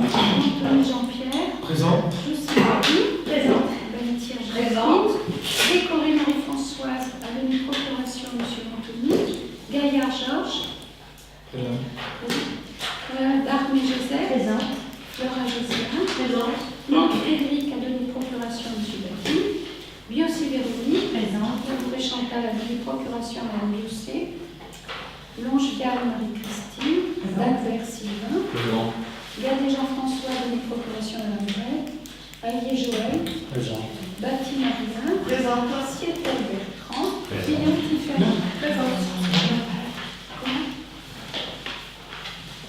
Antoine Jean-Pierre. Présent. Lucie Marie. Présente. Bernitière Présente. Jacqueline. Décorée Marie-Françoise. À l'administration, monsieur Anthony. Gaillard Georges. Présent. Darmé Joseph. Présente. Flora Josiane. Présente. Marc Frédéric à donné procuration à monsieur Bati. Biossi Véronique. Présente. Labouré Chantal a donné procuration à madame Biossi. Longevial Marie-Christine. Dalbert Sylvain. Présent. Gardé Jean-François a donné procuration à madame Brel. Allier Joël. Présent. Bati Marina. Présente. Sietel Bertrand. Présent. Guillaume Tifferin. Présente.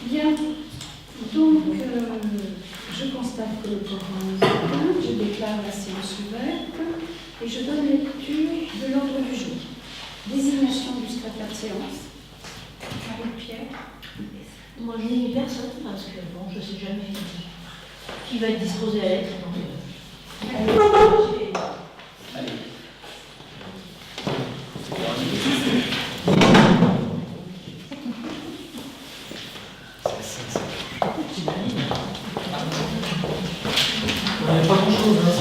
Bien. Donc, je constate que le quorum est atteint. Je déclare la séance ouverte et je donne lecture de l'ordre du jour. Désignation du secrétaire de séance. Marie-Pierre. Moi, je n'ai personne parce que, bon, je ne sais jamais qui va être disposé à l'être. Allez. Il n'y a pas grand-chose, hein,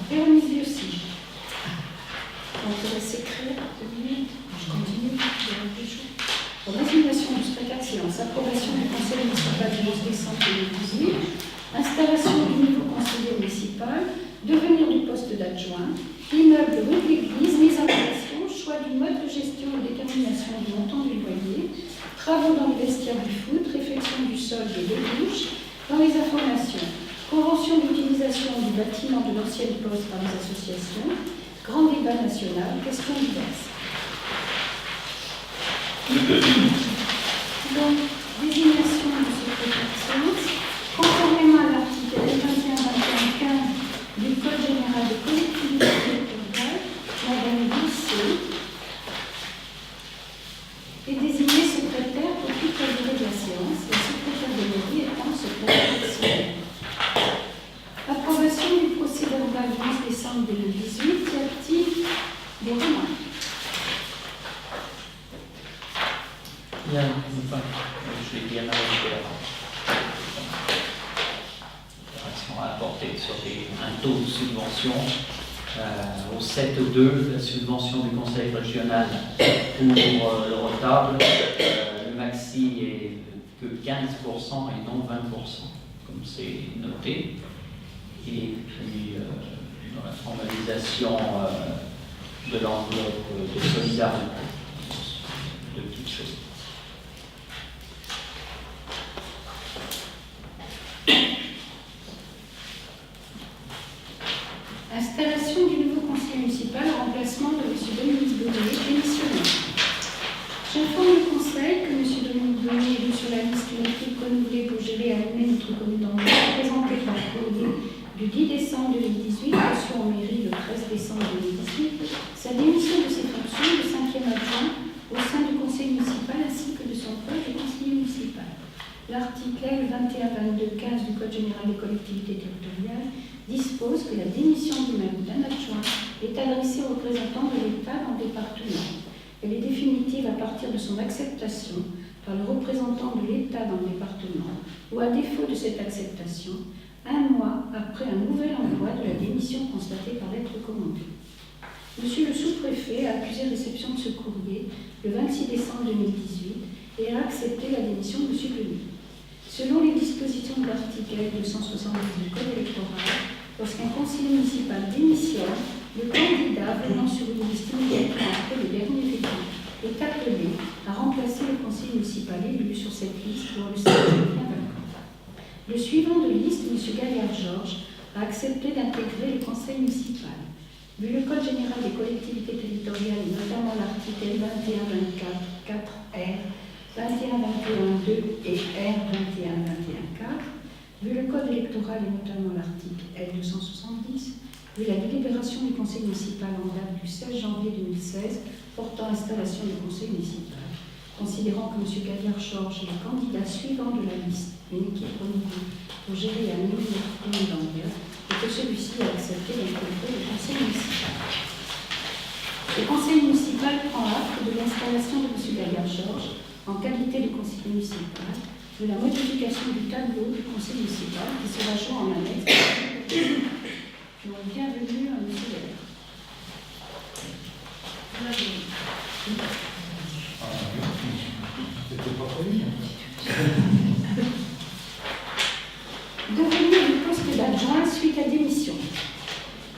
Véronique Biossi. On te laisse écrire 2 minutes. Je continue. Résignation du secrétaire de séance. Approbation du conseil municipal du 11 décembre 2018. Installation du nouveau conseiller municipal. Devenir du poste d'adjoint. Immeuble rue de l'église. Mise en relation. Choix du mode de gestion et détermination du montant du loyer. Travaux dans le vestiaire du foot. Réfection du sol et des douches. Dans les informations. Convention d'utilisation du bâtiment de l'ancienne poste par les associations. Grand débat national. Questions diverses. Donc, désignation du secrétaire de séance. Conformément à l'article L21-21-15 du Code général des collectivités territoriales, Madame Bousset est désignée secrétaire pour toute la durée de la séance, la secrétaire de mairie étant secrétaire de séance. Approbation du procès verbal du 11 décembre 2018 qui active des remarques. Bien, enfin, je vais dire la opération à apporter sur un taux de subvention au 7,2, la subvention du conseil régional pour le retable. Le maxi est que 15% et non 20%, comme c'est noté. Et puis, dans la formalisation de l'enveloppe de solidarité, de petites choses. Installation du nouveau conseil municipal en remplacement de M. Dominique Bonnet, démissionnaire. J'informe le conseil que M. Dominique Bonnet est vu sur la liste d'une équipe renouvelée pour gérer et animer notre commune d'Angers, présentée par courrier du 10 décembre 2018, reçu en mairie le 13 décembre 2018, sa démission de ses fonctions de 5e adjoint au sein du conseil municipal ainsi que de son poste de conseiller municipal. L'article L21-22-15 du Code général des collectivités territoriales dispose que la démission du maire ou d'un adjoint est adressée aux représentants de l'État dans le département. Elle est définitive à partir de son acceptation par le représentant de l'État dans le département ou à défaut de cette acceptation, 1 mois après un nouvel envoi de la démission constatée par lettre commandée. Monsieur le sous-préfet a accusé réception de ce courrier le 26 décembre 2018 et a accepté la démission de M. Denis. Selon les dispositions de l'article 270 du Code électoral, lorsqu'un conseiller municipal démissionne, le candidat venant sur une liste immédiatement après le dernier élu est appelé à remplacer le conseiller municipal élu sur cette liste dont le siège devient vacant. Le suivant de liste, M. Gaillard Georges, a accepté d'intégrer le conseil municipal. Vu le Code général des collectivités territoriales, et notamment l'article 21-24 4R, 21-21-2 et R 21-21-4, vu le Code électoral et notamment l'article L270, vu la délibération du Conseil municipal en date du 16 janvier 2016 portant installation du Conseil municipal, considérant que M. Gaillard-Georges est le candidat suivant de la liste d'une équipe renouvelée pour gérer à nouveau notre commune d'Anvers et que celui-ci a accepté d'intégrer le conseil municipal. Le conseil municipal prend acte de l'installation de M. Gaillard-Georges en qualité de conseiller municipal, de la modification du tableau du conseil municipal qui sera joint en annexe. Donc, bienvenue à M. Gaillard. C'était pas prévu. Devenir du poste d'adjoint suite à démission.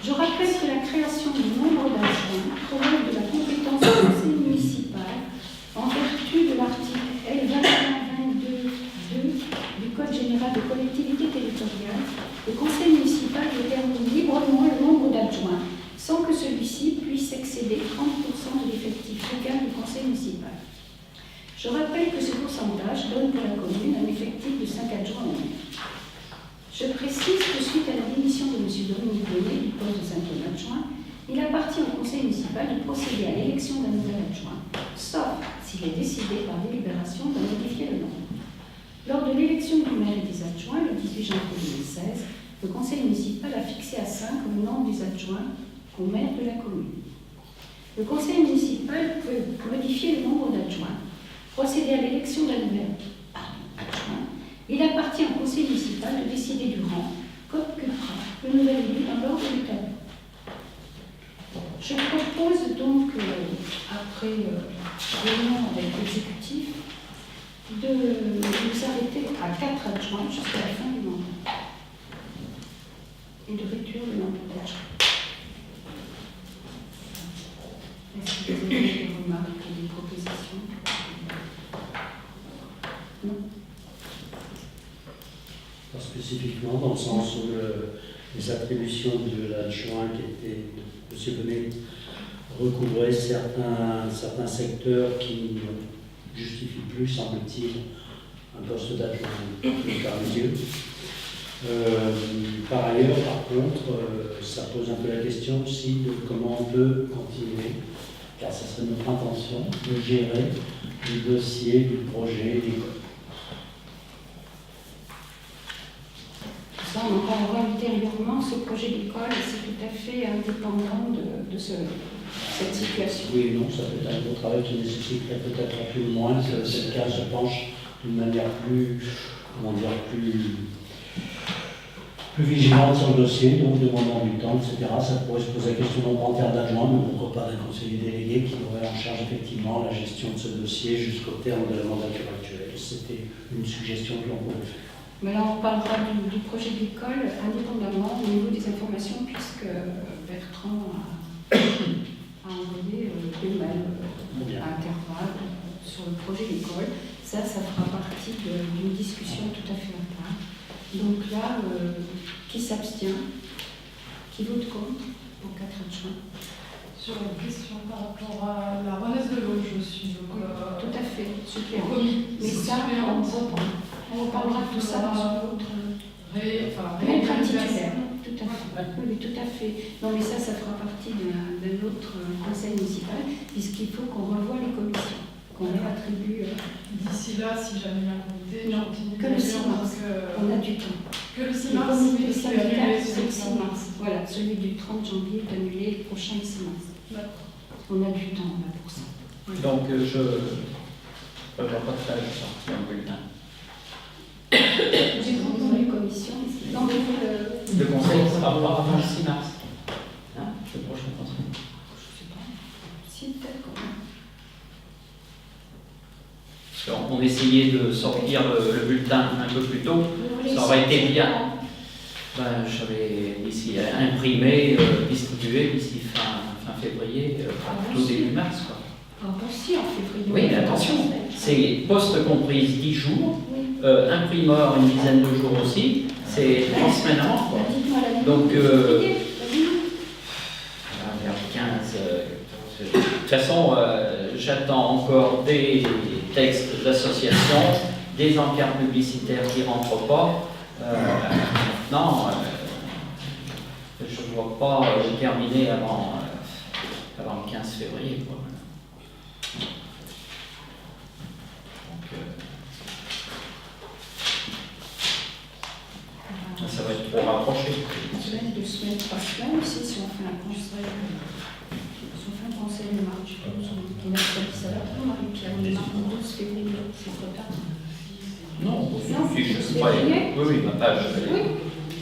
Je rappelle que la création du nombre d'adjoints relève de la compétence du conseil municipal en vertu de l'article L. 2122.2 du Code général des collectivités territoriales. Le conseil municipal détermine librement le nombre d'adjoints sans que celui-ci puisse excéder 30% de l'effectif légal du conseil municipal. Je rappelle que ce pourcentage donne pour la commune un effectif de 5 adjoints au maire. Je précise que suite à la démission de M. Dominique Bonnet du poste de 5e adjoint, il appartient au conseil municipal de procéder à l'élection d'un nouvel adjoint, sauf s'il est décidé par délibération de modifier le nombre. Lors de l'élection du maire et des adjoints, le 18 janvier 2016, le conseil municipal a fixé à 5 le nombre des adjoints au maire de la commune. Le conseil municipal peut modifier le nombre d'adjoints, procéder à l'élection d'un nouvel adjoint. Il appartient au conseil municipal de décider du rang qu'occupera le nouvel élu dans l'ordre du tableau. Je propose donc, après réunion avec l'exécutif, de nous arrêter à 4 adjoints jusqu'à la fin du mandat et de réduire le nombre d'adjoints. Est-ce que vous avez des remarques ou des propositions? Non. Pas spécifiquement, dans le sens où les attributions de l'adjoint qui était M. Bonnet recouvraient certains secteurs qui ne justifient plus, semble-t-il, un poste d'adjoint intermédiaire. Par ailleurs, par contre, ça pose un peu la question aussi de comment on peut continuer, car ça serait notre intention, de gérer le dossier du projet d'école. Ça, on en parlera ultérieurement. Ce projet d'école, c'est tout à fait indépendant de cette situation. Oui et non, ça peut être un gros travail qui nécessiterait peut-être un peu moins. C'est le cas, se penche d'une manière plus vigilante sur le dossier, donc demandant du temps, etc. Ça pourrait se poser la question non pas en termes d'adjoint, mais pourquoi pas d'un conseiller délégué qui aurait en charge effectivement la gestion de ce dossier jusqu'au terme de la mandature actuelle. C'était une suggestion que l'on pouvait faire. Mais là, on parlera du projet d'école indépendamment au niveau des informations, puisque Bertrand a envoyé des mails à intervalles sur le projet d'école. Ça fera partie d'une discussion tout à fait à part. Donc là, qui s'abstient? Qui vote contre pour 4 adjoints? Sur une question par rapport à la renaisse de l'eau, je suis donc tout à fait, suppléant. commis. Mais ça, on reparlera de tout ça dans une autre. Mettre un titulaire, tout à fait. Oui, tout à fait. Non, mais ça fera partie d'un autre conseil municipal, puisqu'il faut qu'on revoie les commissions, qu'on les attribue. D'ici là, si jamais il y a un comité, Non, que le 6 mars. On a du temps. Que le 6 Le mars, comité oui, syndical, c'est c'est le 6 mars. Voilà, celui du 30 janvier est annulé, le prochain le 6 mars. On a du temps là pour ça. Donc, je ne vois pas de faire sortir un bulletin. J'ai proposé les commissions. Non, mais Le conseil ne sera pas avant le 6 mars. Hein, le prochain conseil. je ne sais pas. Si, peut-être quand même. On essayait de sortir le bulletin un peu plus tôt. Ça aurait été bien. Ben, j'avais ici imprimé, distribué d'ici fin février, plutôt début mars. Quoi. Ah bon, si, en février. Oui, mais attention, c'est poste comprise 10 jours, Oui. imprimeur une dizaine de jours aussi, c'est 3 semaines avant. Quoi. Bah, dites-moi la Donc, février. vers le 15. De toute façon, j'attends encore des textes d'association, des encarts publicitaires qui ne rentrent pas. Non, je ne vois pas terminer avant le 15 février. Quoi. Ça va être trop rapproché. Une semaine, 2 semaines, 3 semaines aussi, si on fait un conseil. Si on fait un conseil de marche, on a fait ça là, Marie-Pierre, on est mardi 12 février, c'est trop tard. Non, on Non, fiche, c'est je crois. février. Oui, ma page. Oui,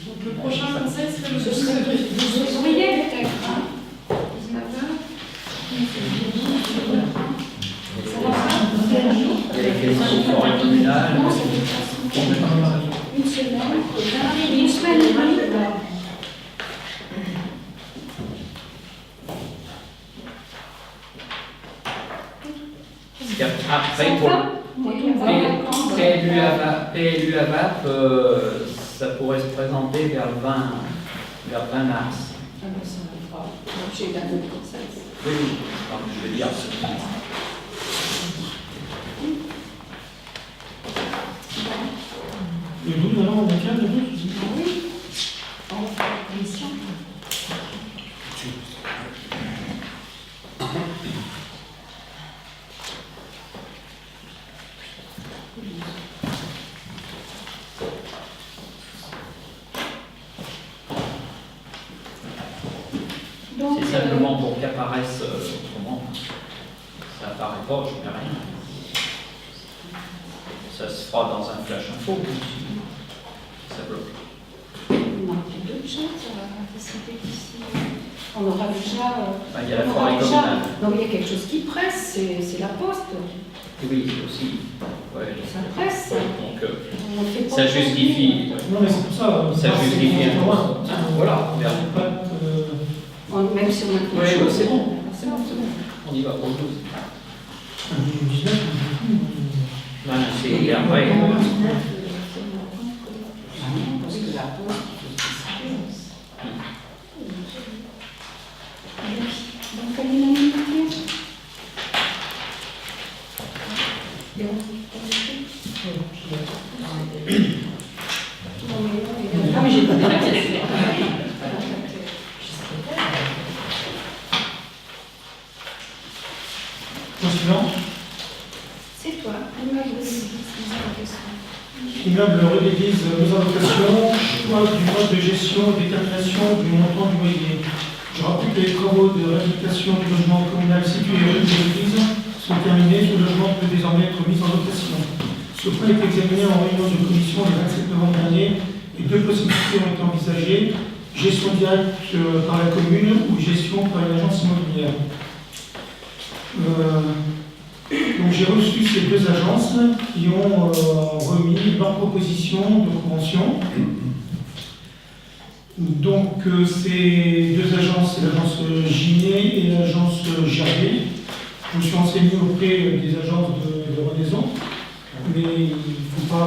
Donc le prochain conseil serait le ce 12 serait février. 12 février peut-être, hein 19h. Ça va faire Il y a les questions forêt communale. Non, ça fait 3 semaines. Une semaine, une semaine et demie. Après, pour PLU AVAP, ça pourrait se présenter vers 20 mars. Ah ben ça va pas. J'ai la bonne conseil. Oui, donc, je veux dire. Le 12, alors, on a 15, le 12 Ah oui, on va faire la commission. Donc, C'est simplement pour qu'apparaisse autrement. Ça apparaît pas, je ne fais rien. Ça se fera dans un flash info. Ça bloque. on aura plus d'autres gens qui vont participer ici. On aura déjà. Enfin, il y a la on aura forêt déjà- communale. Non, mais il y a quelque chose qui presse, c'est la poste. Oui, aussi. Ouais. Ça presse. Donc, On fait pas ça aujourd'hui. justifie. Non, mais c'est pour ça. Ça justifie un peu. peu. Voilà, on verra. Même si on a quelque Oui, chose. c'est bon. C'est bon, c'est bon. On y va pour le 12. 19, Voilà, c'est après. Parce que la poste, donc, à l'unanimité. Ah, mais j'ai pas suivant. C'est toi, immeuble de l'église, mise en location. Immeuble rue d'église, mise en location, choix du mode de gestion et détermination du montant du loyer. Je rappelle que les travaux de réhabilitation du logement communal situé rue de l'église sont terminés. Ce logement peut désormais être mis en location. Ce point est examiné en réunion de commission le 27 novembre dernier et 2 possibilités ont été envisagées. Gestion directe par la commune ou gestion par une agence immobilière. Donc j'ai reçu ces 2 agences qui ont remis leur proposition de convention. Donc ces 2 agences, c'est l'agence Ginet et l'agence Gervais. Je me suis renseigné auprès des agences de Renaison, mais il ne faut pas...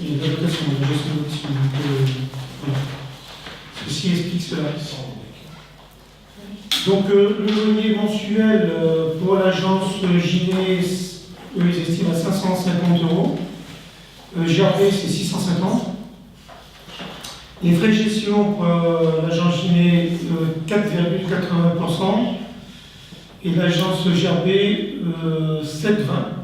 il y a de la dotation, de la gestion de location. Voilà. Ceci explique cela. Donc le loyer mensuel pour l'agence Ginet, eux ils estiment à 550 €. Gervais c'est 650. Les frais de gestion pour l'agence Ginet 4,80%. Et l'agence Gervais 7,20.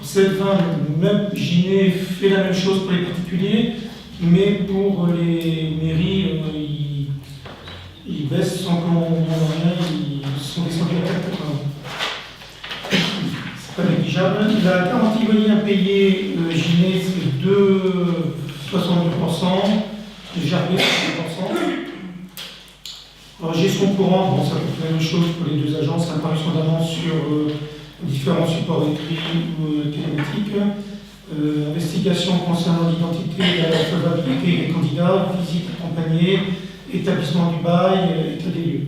7,20, même Ginet fait la même chose pour les particuliers, mais pour les mairies, ils baissent sans qu'on rien, ils sont descendus à 4,80. C'est pas négligeable. La garantie loyer impayée Ginet, c'est 2,62%, et Gervais, 6%. Alors, gestion courante, bon, ça peut faire la même chose pour les 2 agences, apparition d'annonces sur différents supports écrits ou télémétriques. Investigation concernant l'identité et la solvabilité des candidats, visite accompagnée, établissement du bail, état des lieux.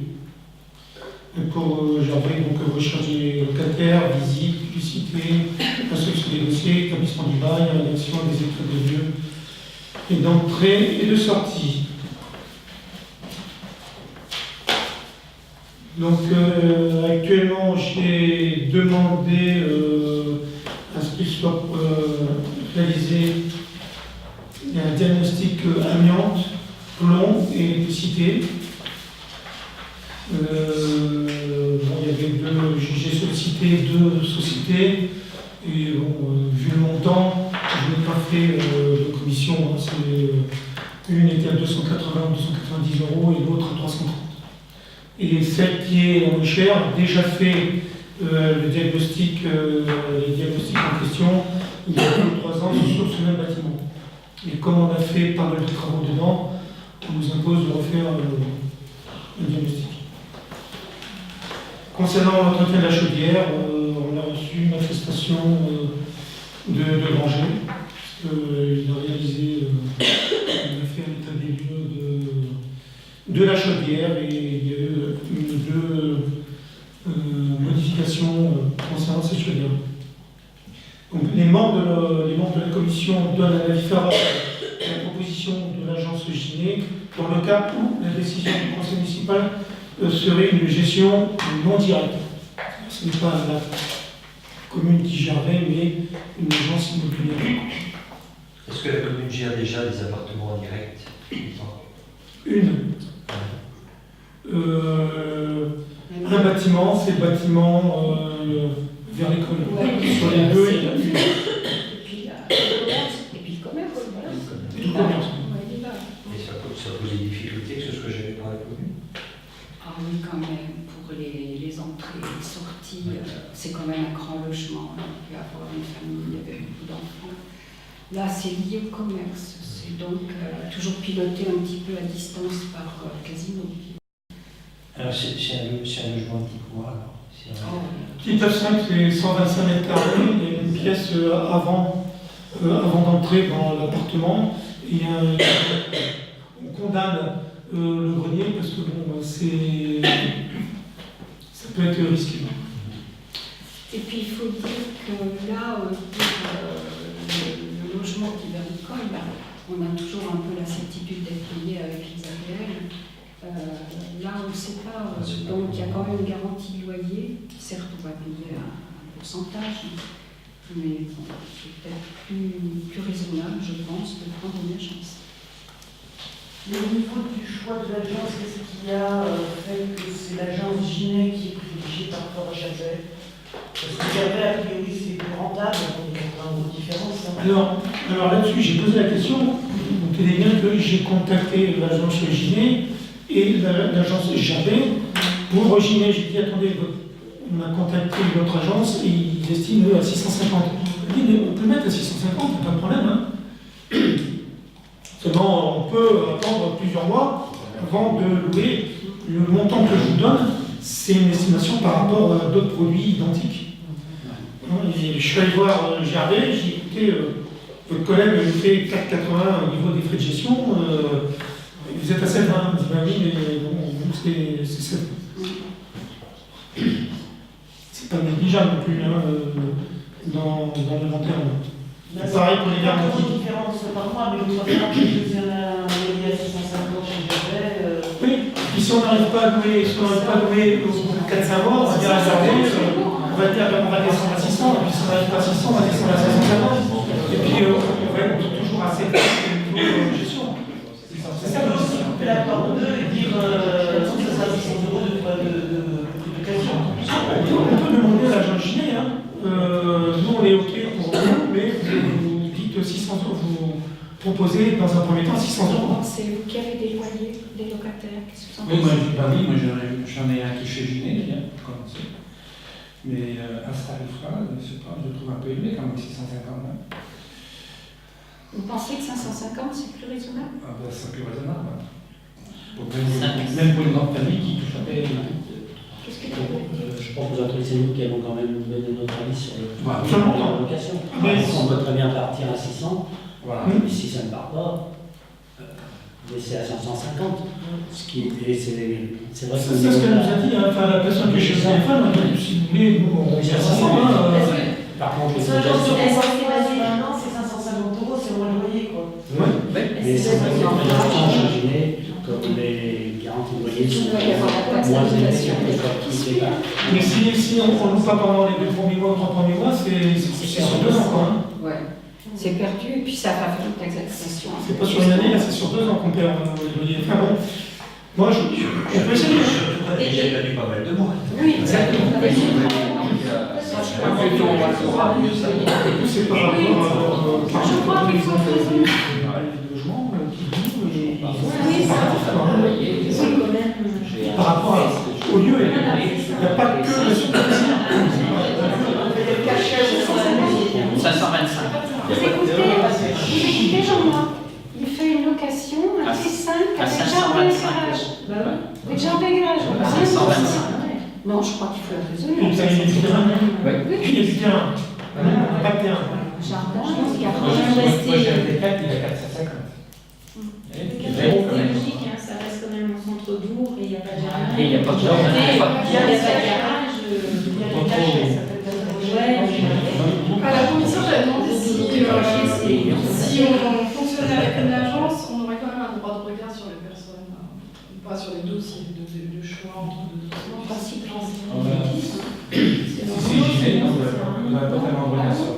Et pour Gervais, donc recherche des locataires, visite, publicité, instruction des dossiers, établissement du bail, rédaction des états des lieux, et d'entrée et de sortie. Donc actuellement, j'ai demandé à ce qu'il soit réalisé un diagnostic amiante, plomb et électricité. Bon, il y avait j'ai sollicité 2 sociétés et bon, vu le montant, je n'ai pas fait de commission. Hein, Une était à 280 ou 290 euros et l'autre à 330. Et celle qui est la moins chère a déjà fait les diagnostics en question il y a 2 ou 3 ans sur ce même bâtiment. Et comme on a fait pas mal de travaux dedans, on nous impose de refaire le diagnostic. Concernant l'entretien de la chaudière, on a reçu une attestation de Granger, parce qu'il a réalisé, il a fait un état des lieux de la chaudière et il y a eu 2 modifications concernant cette chaudière. Donc, les membres de la commission donnent un avis favorable à la proposition de l'agence Ginet dans le cas où la décision du conseil municipal serait une gestion non directe. Ce n'est pas la commune qui gérerait, mais une agence immobilière. Est-ce que la commune gère déjà des appartements en direct? Une. Un bâtiment, c'est le bâtiment vers l'école. Sur les 2, il y a une. Et puis le commerce. Voilà. Et tout le commerce. Et ça pose des difficultés que ce soit géré par la commune? Ah oui, quand même, pour les entrées et les sorties, c'est quand même un grand logement. Il peut y avoir une famille avec beaucoup d'enfants. Là, c'est lié au commerce. C'est donc toujours piloté un petit peu à distance par Casino. Alors c'est un logement de type quoi alors? Petit F5, c'est 125 mètres carrés. Il y a une pièce avant d'entrer dans l'appartement. Et on condamne le grenier parce que bon, ça peut être risqué. Et puis il faut dire que là, pour le logement qui va à l'école, on a toujours un peu la certitude d'être payé avec les APL. Là, on ne sait pas. Donc il y a quand même une garantie de loyer. Certes, on va payer un pourcentage, mais bon, c'est peut-être plus raisonnable, je pense, de prendre une agence. Mais au niveau du choix de l'agence, qu'est-ce qui a fait que c'est l'agence Ginet qui est privilégiée par rapport à Chapelle? Parce que Chapelle, a priori, c'est plus rentable, donc il y a une grosse différence. Hein. Alors là-dessus, j'ai posé la question. Vous tenez bien que j'ai contacté l'agence Ginet et l'agence Jabet. Pour Ginet, j'ai dit attendez, on a contacté l'autre agence et ils estiment eux à 650. Je dis, mais on peut mettre à 650, pas de problème. Hein. Seulement, on peut attendre plusieurs mois avant de louer. Le montant que je vous donne, c'est une estimation par rapport à d'autres produits identiques. Et je suis allé voir Gervais, j'ai dit écoutez, votre collègue lui fait 4,80 au niveau des frais de gestion, vous êtes à 7,20. Il me dit bah oui, mais bon, c'est 7. C'est pas négligeable non plus dans l'inventaire. C'est pareil pour les garanties. Il y a une différence par mois, mais l'autre fois, je faisais un loyer à 650 chez Jabet. Oui, puis si on n'arrive pas à louer, au bout de 4-5 mois, on va dire à Jardin, on va descendre à 600, et puis si on n'arrive pas à 600, on va descendre à 550. Et puis on va être toujours assez au niveau de gestion. Ça peut aussi couper la porte 2 et dire ça sera 600 euros de caution. On peut demander à l'agent Ginet, hein. Nous on est OK pour vous, mais vous dites 600 euros, vous proposez dans un premier temps 600 euros. C'est vous qui avez des loyers, des locataires, qu'est-ce que vous en Oui, moi pensez? je pas dit, moi j'en ai un qui est chez Ginet déjà, pour commencer. Mais à ce tarif-là, je sais pas, je le trouve un peu élevé quand même, 650. Hein. Vous pensez que 550 c'est plus raisonnable? Ah ben c'est plus raisonnable. Hein. Même pour une grande famille qui touche à peine. Qu'est-ce que vous voulez dire? Je propose un truc, c'est nous qui avons quand même donné notre avis sur le Voilà. la location. Mais On peut très bien partir à 600, Voilà. mais si ça ne part pas, laisser à 550. Ce qui est, c'est vrai que C'est ce qu'elle nous a dit, hein. Enfin, la personne que j'ai au téléphone, si vous voulez, nous on est à 500. par contre, Ça, je pense que maintenant, c'est 550 euros, c'est au moins le loyer, quoi. mais c'est vrai que imaginez comme les garanties de loyer sont moins élevées que ce qui pas. Mais si on ne loue pas pendant les 2 premiers mois ou 3 premiers mois, c'est sur 2 ans. Hein. Ouais. C'est perdu et puis ça va faire une taxation. C'est pas sur une année, là, c'est sur 2 ans qu'on perd le loyer. Enfin bon, moi je peux essayer. J'ai perdu pas mal de mois. Oui, exactement. C'est par rapport à Je crois qu'il faut raisonner. les logements qui louent Oui, ça. Vous voyez, Oui, quand même. j'ai un Par rapport test, au lieu, il je- n'y a pas que la superficie. Le cachet sur la maison. 525. Vous écoutez Jean-Marc, il fait une location à T5 À avec jardin et 525 garage. Bah oui. Avec jardin et garage. À 525. Non, je crois qu'il faut la raisonner. Il y a du terrain. Oui. Il y a du terrain. Pas de terrain. Jardin, Moi, garage. J'ai un T4, il a 450. C'est logique, hein, ça reste quand même en centre-bourg et il n'y a pas de jardin. Et il n'y a pas de jardin. Il n'y a pas de garage. Il y a le cachet, ça peut être À la commission, j'avais demandé si on fonctionnait avec une agence, on aurait quand même un droit de regard sur les personnes, pas sur les dossiers de choix entre deux dossiers. Si j'y vais, on n'aurait pas tellement de regard sur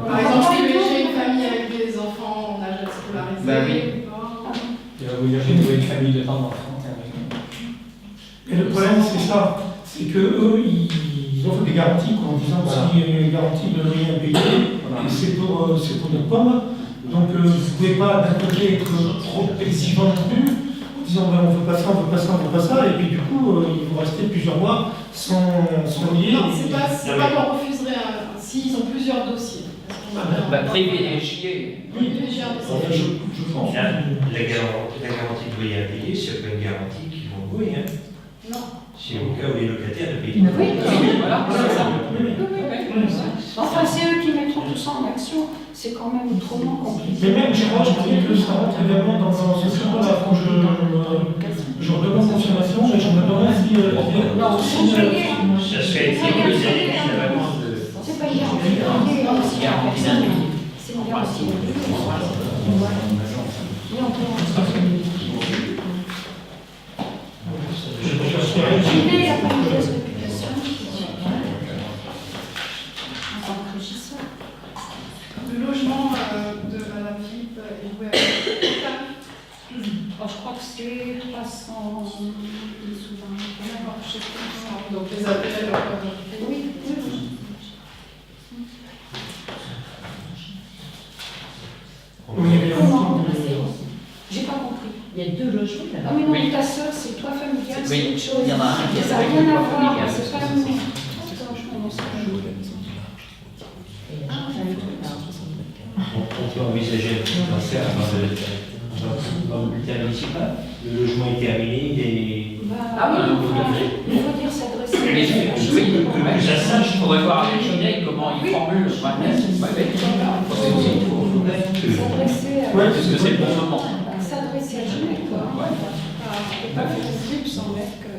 Par exemple, j'ai une famille avec des enfants en âge de scolariser. Bah oui. ou pas. j'ai trouvé une famille de temps d'enfants. Et le problème, c'est ça. C'est que eux, ils ont fait des garanties quoi, en disant Voilà. s'il y a une garantie de rien payer, et c'est pour notre pomme. Donc vous ne pouvez pas d'un côté être trop exigeant non plus, en disant ben, on veut pas ça, on veut pas ça, on veut pas ça, et puis du coup, il faut rester plusieurs mois sans lier. Non, c'est pas qu'on refuserait s'ils ont plusieurs dossiers. Privilégier. Privilégier un dossier. Je pense. La garantie de loyer à payer, c'est pas une garantie qu'ils vont louer. Hein. Non. C'est au cas où les locataires ne payent pas. Voilà, c'est ça. Enfin, c'est eux qui mettront tout ça en action. C'est quand même autrement compliqué. Mais même, je crois que ça rentre également dans ce cadre-là, quand je redemande confirmation, mais je me demande si... Non, c'est payé. Ça serait été plus à la vacance de. C'est pas une garantie. C'est une garantie d'un an. C'est une garantie d'un an. Mais on peut il n'y a pas une mauvaise réputation. En tant que régisseur. Le logement de Madame Philippe est loué à Je crois que c'est 300 souvent. Je sais pas. donc les appels. Oui, oui. Comment? J'ai pas compris. Il y a 2 logements Ah là-bas. mais non, Oui. ta sœur, c'est toi familial, c'est Oui, autre chose. il y en a un qui Ça n'a est rien à voir, familial. c'est pas le même. Attends, je commence à jouer. Et là, j'ai un truc là. On peut envisager un petit transfert dans le bulletin municipal. Le logement est terminé, il est. Ah oui, il faut dire s'adresser. Mais que ça sache, il faudrait voir avec Ginette comment il formule le problème. C'est aussi tout. S'adresser à... Ouais, Parce que c'est le bon moment. S'adresser à Ginette, quoi. Ouais. Pas faire un truc sans mettre que...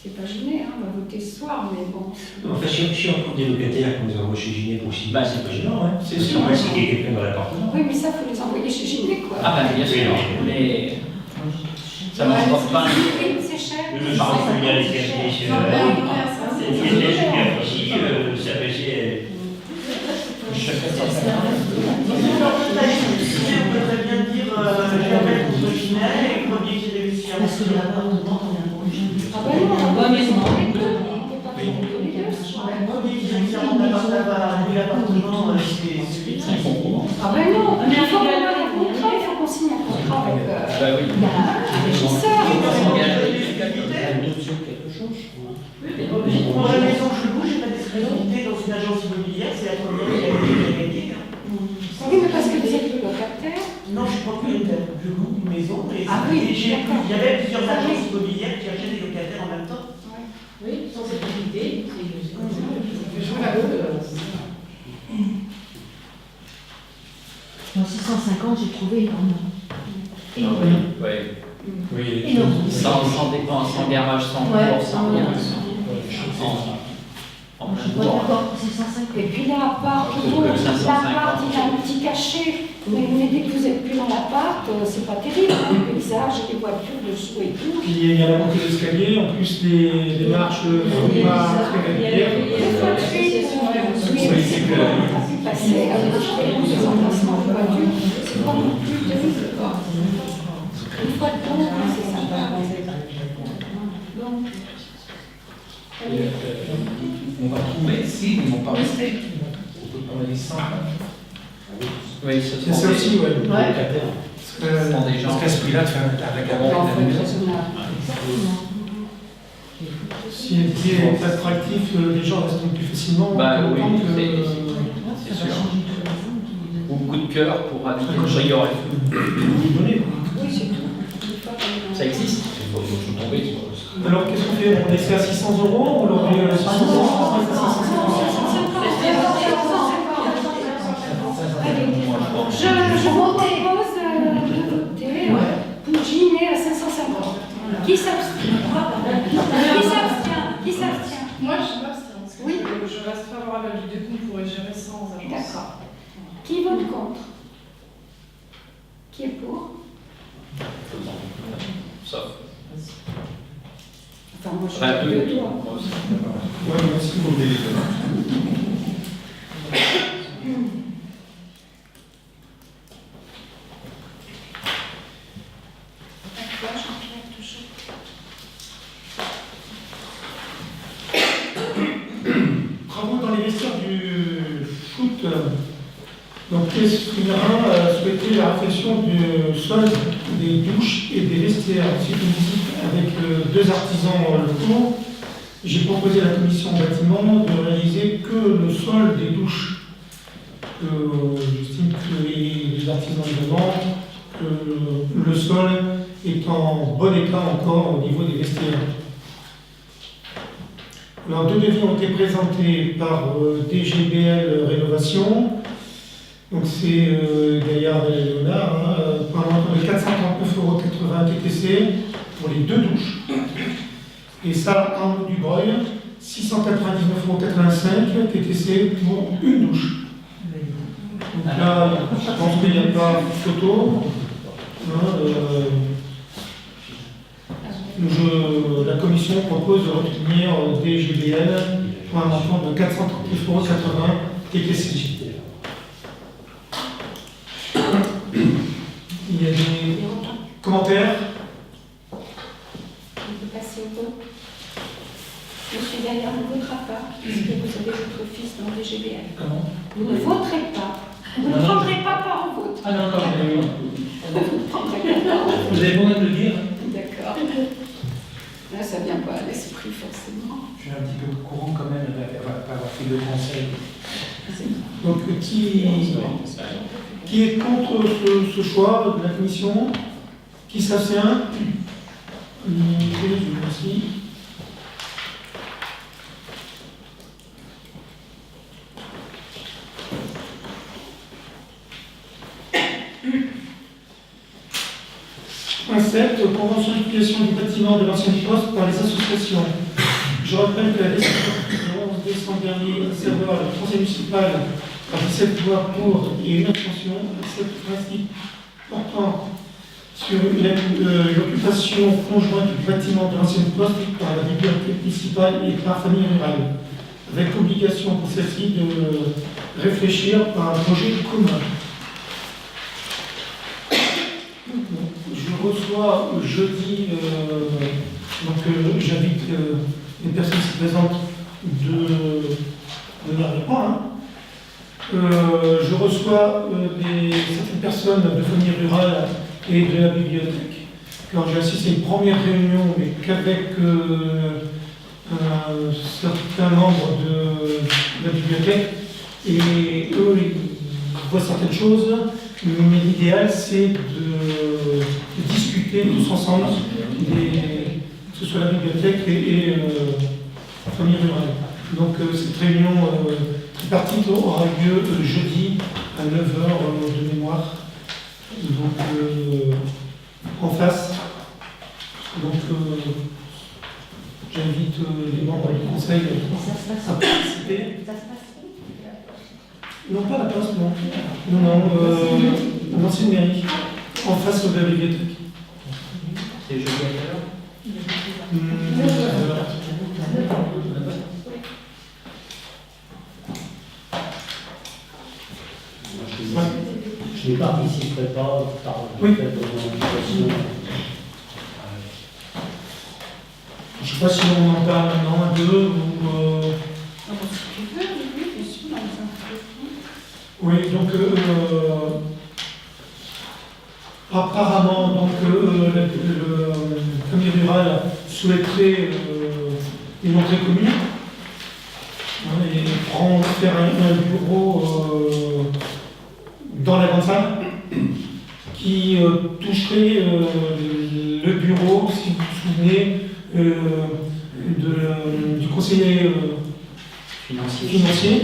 C'est pas gêné, hein, on va voter ce soir, mais bon. Enfin, si on trouve des locataires qu'on nous envoie chez Ginette aussi, Bah, c'est pas gênant, hein. c'est sûr. Si il y a quelqu'un dans l'appartement. Oui, mais ça, il faut les envoyer chez Ginette, quoi. Ah ben bien sûr, mais ça ne m'emporte pas. Oui, c'est cher. Le logement familial est terminé chez Non, mais on est à ça, Il c'est y a des gens ici, ça faisait. On peut très bien dire j'appelle contre Ginette et qu'on dit que j'ai réussi à Parce que l'appartement, on a un projet. Ah ben non, on va Ouais, mais non. les deux. On peut pas faire les deux. on dit que j'ai réussi à rendre l'appartement, c'est C'est un concours. Ah ben non, mais il faut qu'on ait un contrat, il faut qu'on signe un contrat avec Bah oui. un régisseur. Pour la maison que je loue, j'ai pas d'exclusivité dans une agence immobilière, c'est la première qui a gagné. Oui, mais parce que vous êtes le locataire. Non, je suis propriétaire. Je loue une maison et Ah oui, et d'accord. il y avait plusieurs agences immobilières qui achetaient des locataires en même temps. Oui, sans sécurité. Je joue la gueule. Dans 650, j'ai trouvé énormément. Oui. Oui, Énorme. Sans dépense, sans garage, sans Ouais, cours, sans rien. En Je suis plein pas droit. d'accord, 650. Et puis l'appart, Sauf bon, que 550. l'appart, il a un petit cachet. Mais dès que vous n'êtes plus dans l'appart, c'est pas terrible. Hein, le paysage, les voitures dessous et tout. Puis il y a la montée d'escalier, en plus les marches ne sont pas très régulières. Des fois de suite, oui, c'est que on a pu passer avec des emplacements de voitures. C'est pas non plus terrible. Une fois de temps, c'est sympa. Donc, on va trouver, si, ils ne vont pas rester. On peut parler 100. Oui, C'est ça aussi, ouais. Locataire. sont des gens. Parce qu'à ce prix-là, tu fais avec un En la fait, maison. raisonnable. Si elle est attractif, les gens restent plus facilement. Bah oui, autant que- c'est sûr. Ou coup de cœur pour habiter le Prieuré. lui donner. Oui, c'est tout. Une fois qu'on est dans- Ça existe. Il faut tout tomber sur le- Alors qu'est-ce qu'on fait? On laisse à 600 €, on leur met 600 €, on reste à 550. Je vous propose de voter pour Ginet à 550. Qui s'abstient? Qui s'abstient? Moi, je m'abstiens, parce que Oui. je reste favorable à l'idée qu'on pourrait gérer sans agence. D'accord. Qui vote contre? Qui est pour? Sauf. Enfin, moi, je Enfin, suis deux. de toi. Moi aussi. Ouais, merci pour le D'accord, Jean-Pierre, toujours. Travaux dans les vestiaires du foot. Donc, PS Primarin a souhaité la réfection du sol, des douches et des vestiaires. Ensuite, une visite avec 2 artisans locaux. J'ai proposé à la commission bâtiment de réaliser que le sol des douches. J'estime que les artisans demandent que le sol est en bon état encore au niveau des vestiaires. Alors, 2 devis ont été présentés par DGBL Rénovation. Donc, c'est Gaillard et Léonard, pour un montant de 439,80 € TTC pour les 2 douches. Et ça, Arnaud Dubreuil, 699,85 € TTC pour une douche. Donc là, je pense qu'il n'y a pas de photo. La commission propose de retenir DGBL pour un montant de 439,80 € TTC. Il y a des commentaires? On peut passer au vote. Monsieur Gaillard ne votera pas, puisque vous avez votre fils dans le DGBL. Comment? Vous ne voterez pas. Vous ne Non, non. prendrez pas part au vote. Ah non, non, non. Vous ne prendrez pas part au vote. Vous avez bon de le dire? D'accord. Là, ça ne vient pas à l'esprit, forcément. Je suis un petit peu au courant quand même d'avoir fait le conseil. Donc, qui est contre ce choix de la commission? Qui s'abstient? Merci. Point 7, convention d'utilisation du bâtiment de l'ancien poste par les associations. Je rappelle que la décision du 11 décembre dernier, à savoir le conseil municipal, a 17 voix pour et une abstention, accepte le principe portant sur l'occupation conjointe du bâtiment de l'ancien poste par la bibliothèque municipale et par famille rurale, avec obligation pour celle-ci de réfléchir par un projet commun. Je reçois jeudi, j'invite les personnes qui se présentent de venir avec moi. Je reçois certaines personnes de famille rurale et de la bibliothèque. Alors j'ai assisté à une première réunion, mais qu'avec certains membres de la bibliothèque, et eux, ils voient certaines choses, mais l'idéal, c'est de discuter tous ensemble, que ce soit la bibliothèque et la famille rurale. Donc cette réunion tripartite aura lieu jeudi à 9 h de mémoire, donc en face. Donc j'invite les membres du conseil à participer. Non, pas la poste, non. Non, l'ancienne mairie, en face de la bibliothèque. C'est jeudi à quelle heure? Je n'y participerai pas par Oui. fait d'organisation. Je ne sais pas si on en parle maintenant, un, deux, ou... Ah bon, si tu veux, oui, bien sûr, dans les infos. Oui, donc Apparemment, donc, le famille rural souhaiterait une entrée commune et faire un bureau dans la grande salle qui toucherait le bureau, si vous vous souvenez, du conseiller financier.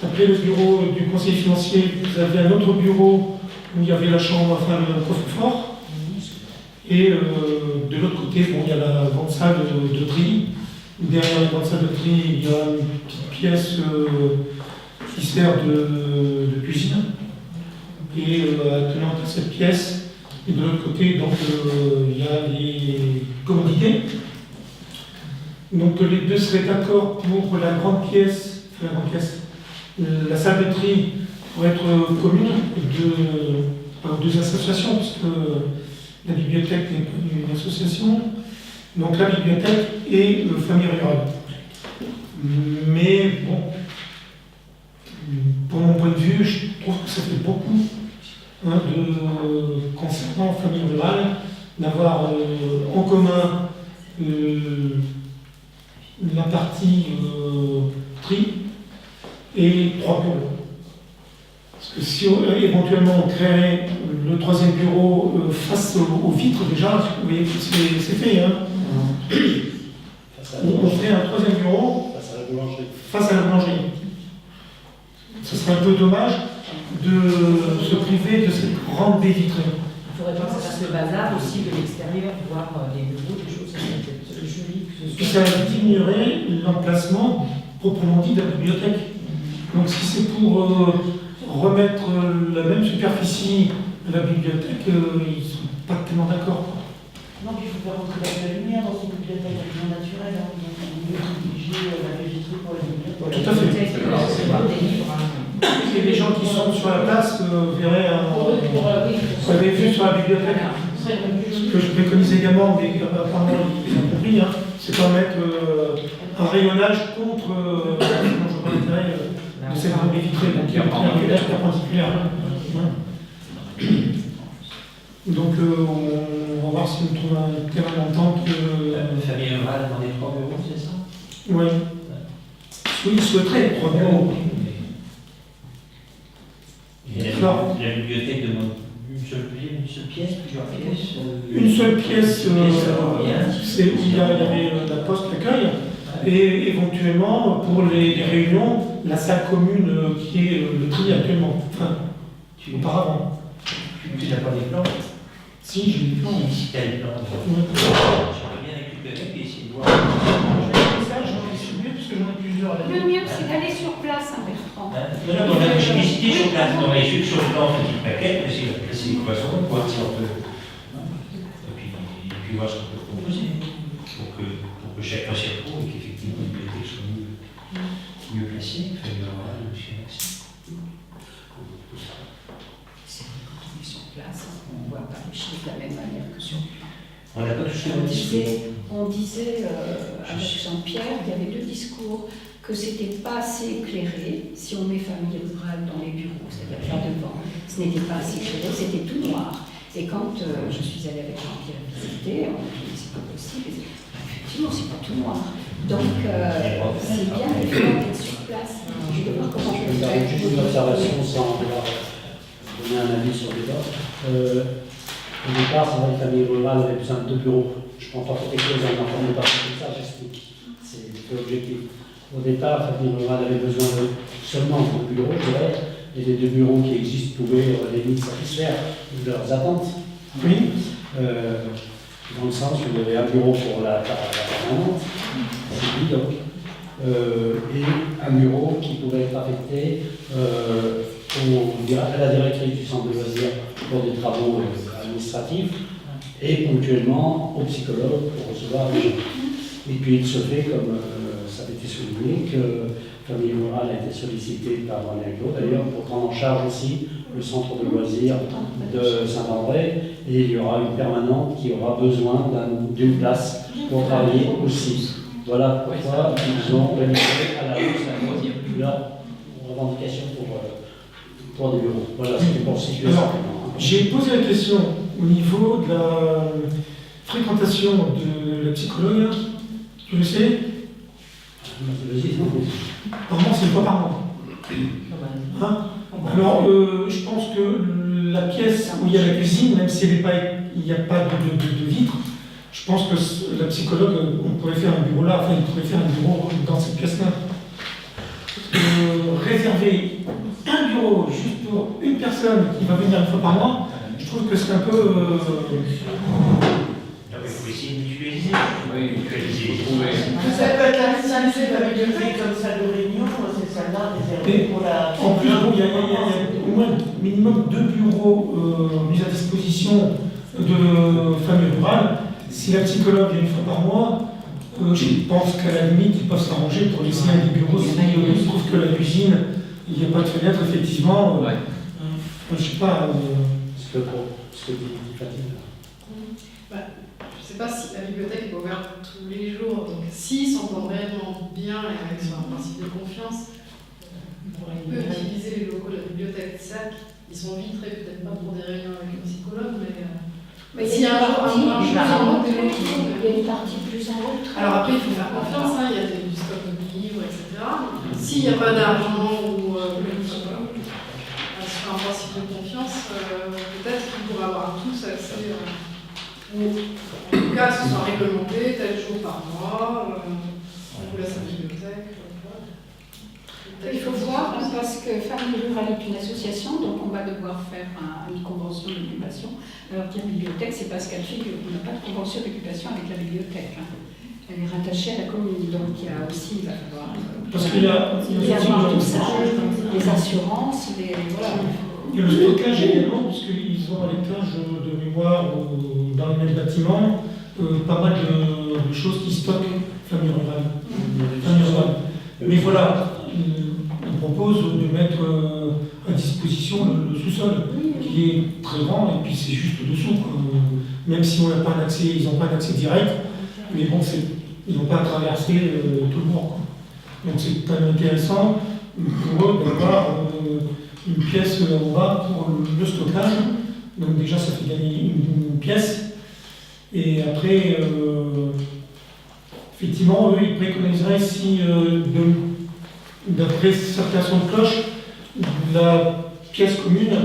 Après le bureau du conseiller financier, vous avez un autre bureau où il y avait la chambre, enfin le coffre-fort. Et de l'autre côté, bon, il y a la grande salle de tri. Derrière la grande salle de tri, il y a une petite pièce qui sert de cuisine. Et attenant à cette pièce, et de l'autre côté, donc, il y a les commodités. Donc les deux seraient d'accord pour la grande pièce, la salle de tri pour être commune par deux associations, puisque la bibliothèque n'est pas une association, donc la bibliothèque et le famille rurale. Mais bon, pour mon point de vue, je trouve que ça fait beaucoup concernant la famille rurale, d'avoir en commun la partie tri et 3 bureaux. Parce que si éventuellement on créerait le troisième bureau face aux vitres, déjà, vous voyez que c'est fait. Hein. On ferait un troisième bureau face à la boulangerie. Ce serait un peu dommage de se priver de cette grande baie vitrée. Il ne faudrait pas que ça fasse le bazar aussi de l'extérieur, voir les bureaux, des choses, c'est joli. Puis ça diminuerait l'emplacement proprement dit de la bibliothèque. Donc si c'est pour remettre la même superficie de la bibliothèque, ils ne sont pas tellement d'accord. Non, puis il faut faire rentrer de la lumière dans une bibliothèque naturelle, hein, donc on peut privilégier la baie vitrée pour la lumière. Tout à fait. Et les gens qui sont sur la place verraient vous avez vu sur la bibliothèque, ce que je préconise également, mais apparemment ils ont compris, hein, c'est pas mettre un rayonnage contre l'intérêt de cette grande baie vitrée, donc il y a un rayonnage perpendiculaire. Donc on va voir si on trouve un terrain d'entente. La famille rurale dans les 3 bureaux, c'est ça? Oui. Oui, ils souhaiteraient 3 bureaux. Et la bibliothèque demande une seule pièce, plusieurs pièces? Une seule pièce, c'est où il y avait la poste d'accueil, et éventuellement pour les réunions, la salle commune qui est le tri actuellement, enfin, auparavant. Tu n'as pas des plans? Si, j'ai des plans. Si tu as des plans, j'aimerais bien récupérer et essayer de voir. J'en ai distribué parce que j'en ai plusieurs. Le mieux, c'est d'aller sur place, hein, Bertrand. Non, j'ai visité sur place, dans les sur le plan, petite maquette, mais c'est une façon de voir si on peut. Et puis voir ce qu'on peut proposer. Pour que chacun s'y retrouve et qu'effectivement, les bibliothèques soient mieux placées, famille rurale, aussi accès. C'est vrai, quand on est sur place, on ne voit pas les choses de la même manière que sur. On n'a pas touché On disait avec Jean-Pierre, il y avait 2 discours, que c'était pas assez éclairé, si on met famille rurale dans les bureaux, c'est-à-dire là devant, ce n'était pas assez éclairé, c'était tout noir. Et quand je suis allée avec Jean-Pierre visiter, on a dit c'est pas possible, effectivement c'est pas tout noir. Donc c'est bien d'être sur place. Je vais voir comment je vais faire. Juste une observation sans donner un avis sur le débat. Au départ, c'est vrai que la famille rurale avait besoin de 2 bureaux. Je ne prends pas quelque chose en entendant de parler comme ça, j'explique. C'est l'objectif. Au départ, la famille rurale avait besoin de seulement 2 bureaux, je dirais, et les 2 bureaux qui existent pouvaient limite satisfaire leurs attentes. Oui. Dans le sens où il y avait un bureau pour la permanente, c'est lui donc, et un bureau qui pouvait être affecté à la directrice du centre de loisirs pour des travaux administratifs et ponctuellement au psychologue pour recevoir des gens. Et puis il se fait, comme ça avait été souligné, que Famille Rurale a été sollicitée par René d'ailleurs pour prendre en charge aussi le centre de loisirs de Saint-André, et il y aura une permanente qui aura besoin d'une place pour travailler aussi. Voilà pourquoi ils ont réalisé à la hausse leur revendication pour des bureaux. Voilà, c'était pour situer simplement. J'ai posé la question au niveau de la fréquentation de la psychologue. Tu le sais? Apparemment, c'est une fois par mois. Hein? Alors, je pense que la pièce où il y a la cuisine, même s'il n'y a pas de vitre, je pense que la psychologue, on pourrait faire un bureau là, enfin, il pourrait faire un bureau dans cette pièce-là. Réserver un bureau juste pour une personne qui va venir une fois par mois, je trouve que c'est un peu. Il faut essayer de mutualiser. Oui, Mutualiser. Ça peut être utilisé la bibliothèque comme salle de réunion, ces salles-là réservées pour la. En plus, bon, il y a au moins minimum 2 bureaux mis à disposition de familles rurales. Si la psychologue vient une fois par mois, je pense qu'à la limite, ils peuvent s'arranger pour laisser un des bureaux. Si ils trouvent que la cuisine, il n'y a pas de fenêtre, effectivement. Ouais. Je ne sais pas. Ce que dit Fatima. Je ne sais pas si la bibliothèque est ouverte tous les jours, donc s'ils s'entendent réellement bien et avec sur un principe de confiance, on peut utiliser les locaux de la bibliothèque. Certes, ils sont vitrés, peut-être pas pour des réunions avec un psychologue, mais s'il y a un jour il y a une partie plus en haut. Alors après, il faut faire confiance, hein, il y a du stock de livres, etc. S'il n'y a pas d'argent ou sur un principe de confiance, peut-être qu'ils pourraient avoir tous accès, ou en tout cas, ce soit réglementé, tel jour par mois, on vous laisse la bibliothèque. Il faut voir, parce que Famille Rurale est une association, donc on va devoir faire une convention d'occupation. Alors que la bibliothèque, c'est pas ce qu'elle figure. On n'a pas de convention d'occupation avec la bibliothèque. Hein. Elle est rattachée à la commune, donc il y a aussi, il va falloir. Parce qu'il y a tout ça, les assurances, voilà. Il y a le stockage également, puisqu'ils ont à l'étage de mémoire dans le même bâtiment pas mal de choses qui stockent Famille Rurale. Mais voilà, on propose de mettre à disposition le sous-sol, qui est très grand, et puis c'est juste dessous. Même si on n'a pas un accès, ils n'ont pas un accès direct, mais bon, ils n'ont pas à traverser tout le mur. Donc c'est quand même intéressant pour eux d'avoir une pièce en bas pour le stockage. Donc déjà, ça fait gagner une pièce. Et après, effectivement, eux, ils préconiseraient si, d'après certains sons de cloche, la pièce commune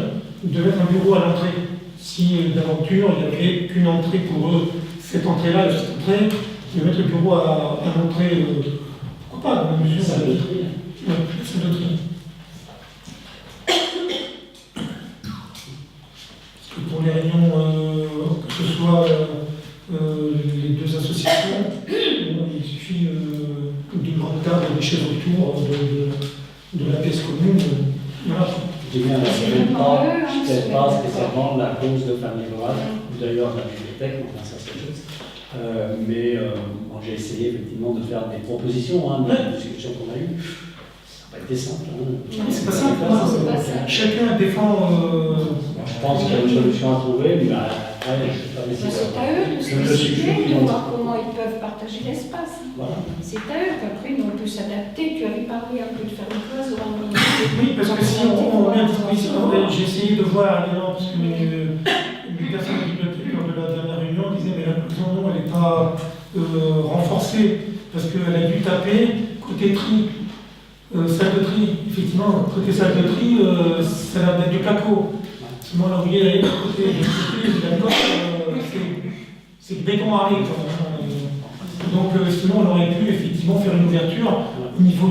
de mettre un bureau à l'entrée. Si d'aventure, il n'y avait qu'une entrée pour eux, cette entrée-là, et cette entrée, de mettre le bureau à l'entrée, pourquoi pas, dans la mesure Salle de tri. Oui, salle de tri. Parce que pour les réunions, que ce soit les deux associations, il suffit d'une grande table et des chaises autour de la pièce commune. Voilà. Je dis bien, je ne pas spécialement la cause de Famille Rurale, ou d'ailleurs de la bibliothèque, enfin ça c'est juste. Mais bon, j'ai essayé effectivement de faire des propositions dans la discussion qu'on a eue. Ça n'a pas été simple. C'est pas simple. Chacun défend. Je pense qu'il y a une solution à trouver, mais après, je ne sais pas C'est à eux de se décider, de voir comment ils peuvent partager l'espace. Voilà. C'est à eux qu'après, nous, on peut s'adapter. Tu avais parlé un peu de faire une classe. Oui, parce que si on met à disposition, j'ai essayé de voir, parce que une personne qui lors de la dernière réunion disait mais l'inclusion, non, elle n'est pas renforcée, parce qu'elle a dû taper côté tri, salle de tri. Effectivement, côté salle de tri, ça a l'air d'être du placo. Sinon, on a oublié d'aller de côté du tri, d'accord, c'est béton armé. Donc, sinon, on aurait pu effectivement faire une ouverture au niveau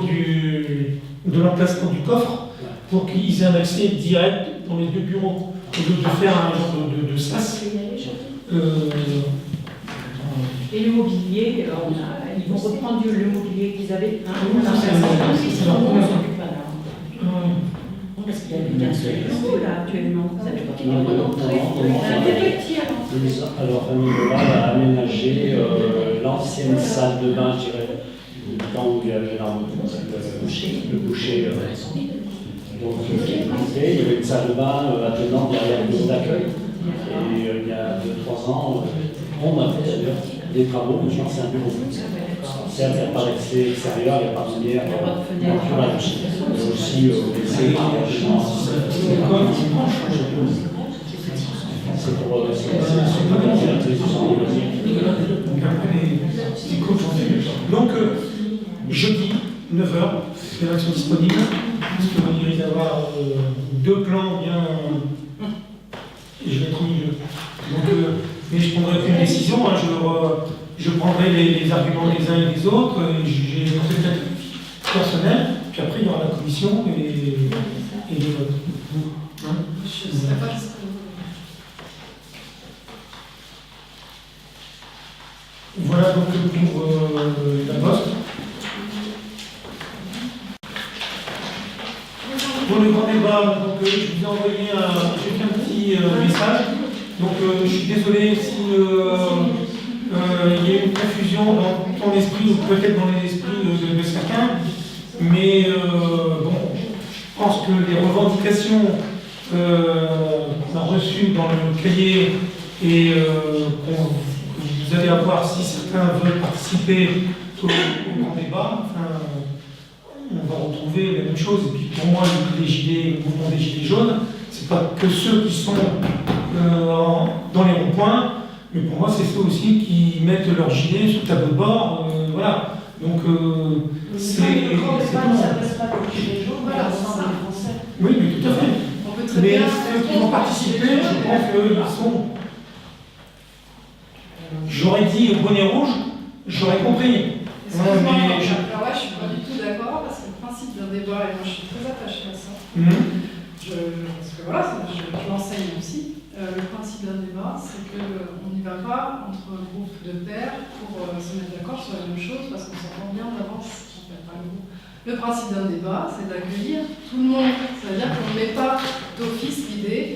de l'emplacement du coffre pour qu'ils aient un accès direct dans les deux bureaux, au lieu de faire un genre de sas. Et le mobilier, ils vont reprendre le mobilier qu'ils avaient. Parce qu'il y avait qu'un seul bureau là actuellement. Alors, Famille Rurale a aménagé l'ancienne salle de bain, je dirais, du temps où il y avait le boucher. Donc, il y avait une salle de bain attenante derrière le bureau d'accueil. Et il y a 2-3 ans, on a fait d'ailleurs des travaux, maintenant c'est un bureau. Certes, il n'y a pas d'accès extérieur, il n'y a pas de lumière naturelle. Il y a aussi laissé par les gens. sont disponibles, parce qu'il risque d'avoir 2 plans bien. Et je vais être au milieu. Donc, mais je prendrai aucune décision, hein, je prendrai les arguments des uns et des autres, j'ai peut-être personnel, puis après il y aura la commission et les votes. Hein, Je ne sais pas ce que voilà donc pour la poste. Pour le grand débat, donc, je vous ai envoyé un petit message. Donc je suis désolé si il y a une confusion dans ton esprit ou peut-être dans l'esprit de certains. Mais bon, je pense que les revendications qu'on a reçues dans le cahier et vous allez avoir si certains veulent participer au grand débat, enfin, on va retrouver la même chose. Et puis pour moi, le mouvement des Gilets jaunes, c'est pas que ceux qui sont dans les ronds-points, mais pour moi, c'est ceux aussi qui mettent leur gilet sur le tableau de bord. Voilà. Donc, c'est. Le grand débat ne s'adresse pas aux Gilets jaunes, mais Voilà, à c'est l'ensemble ça. des Français. Oui, mais tout à fait. on peut très Mais bien. ceux qui vont participer, je pense qu'ils sont. J'aurais dit bonnet rouge, j'aurais compris. Excuse-moi, mais alors là, je suis pas du tout d'accord parce que le principe d'un débat, et moi je suis très attachée à ça, parce que voilà, je l'enseigne aussi. Le principe d'un débat, c'est qu'on n'y va pas entre un groupe de pairs pour se mettre d'accord sur la même chose parce qu'on s'entend bien d'avance. En fait, pas le groupe. Le principe d'un débat, c'est d'accueillir tout le monde. C'est-à-dire qu'on ne met pas d'office l'idée.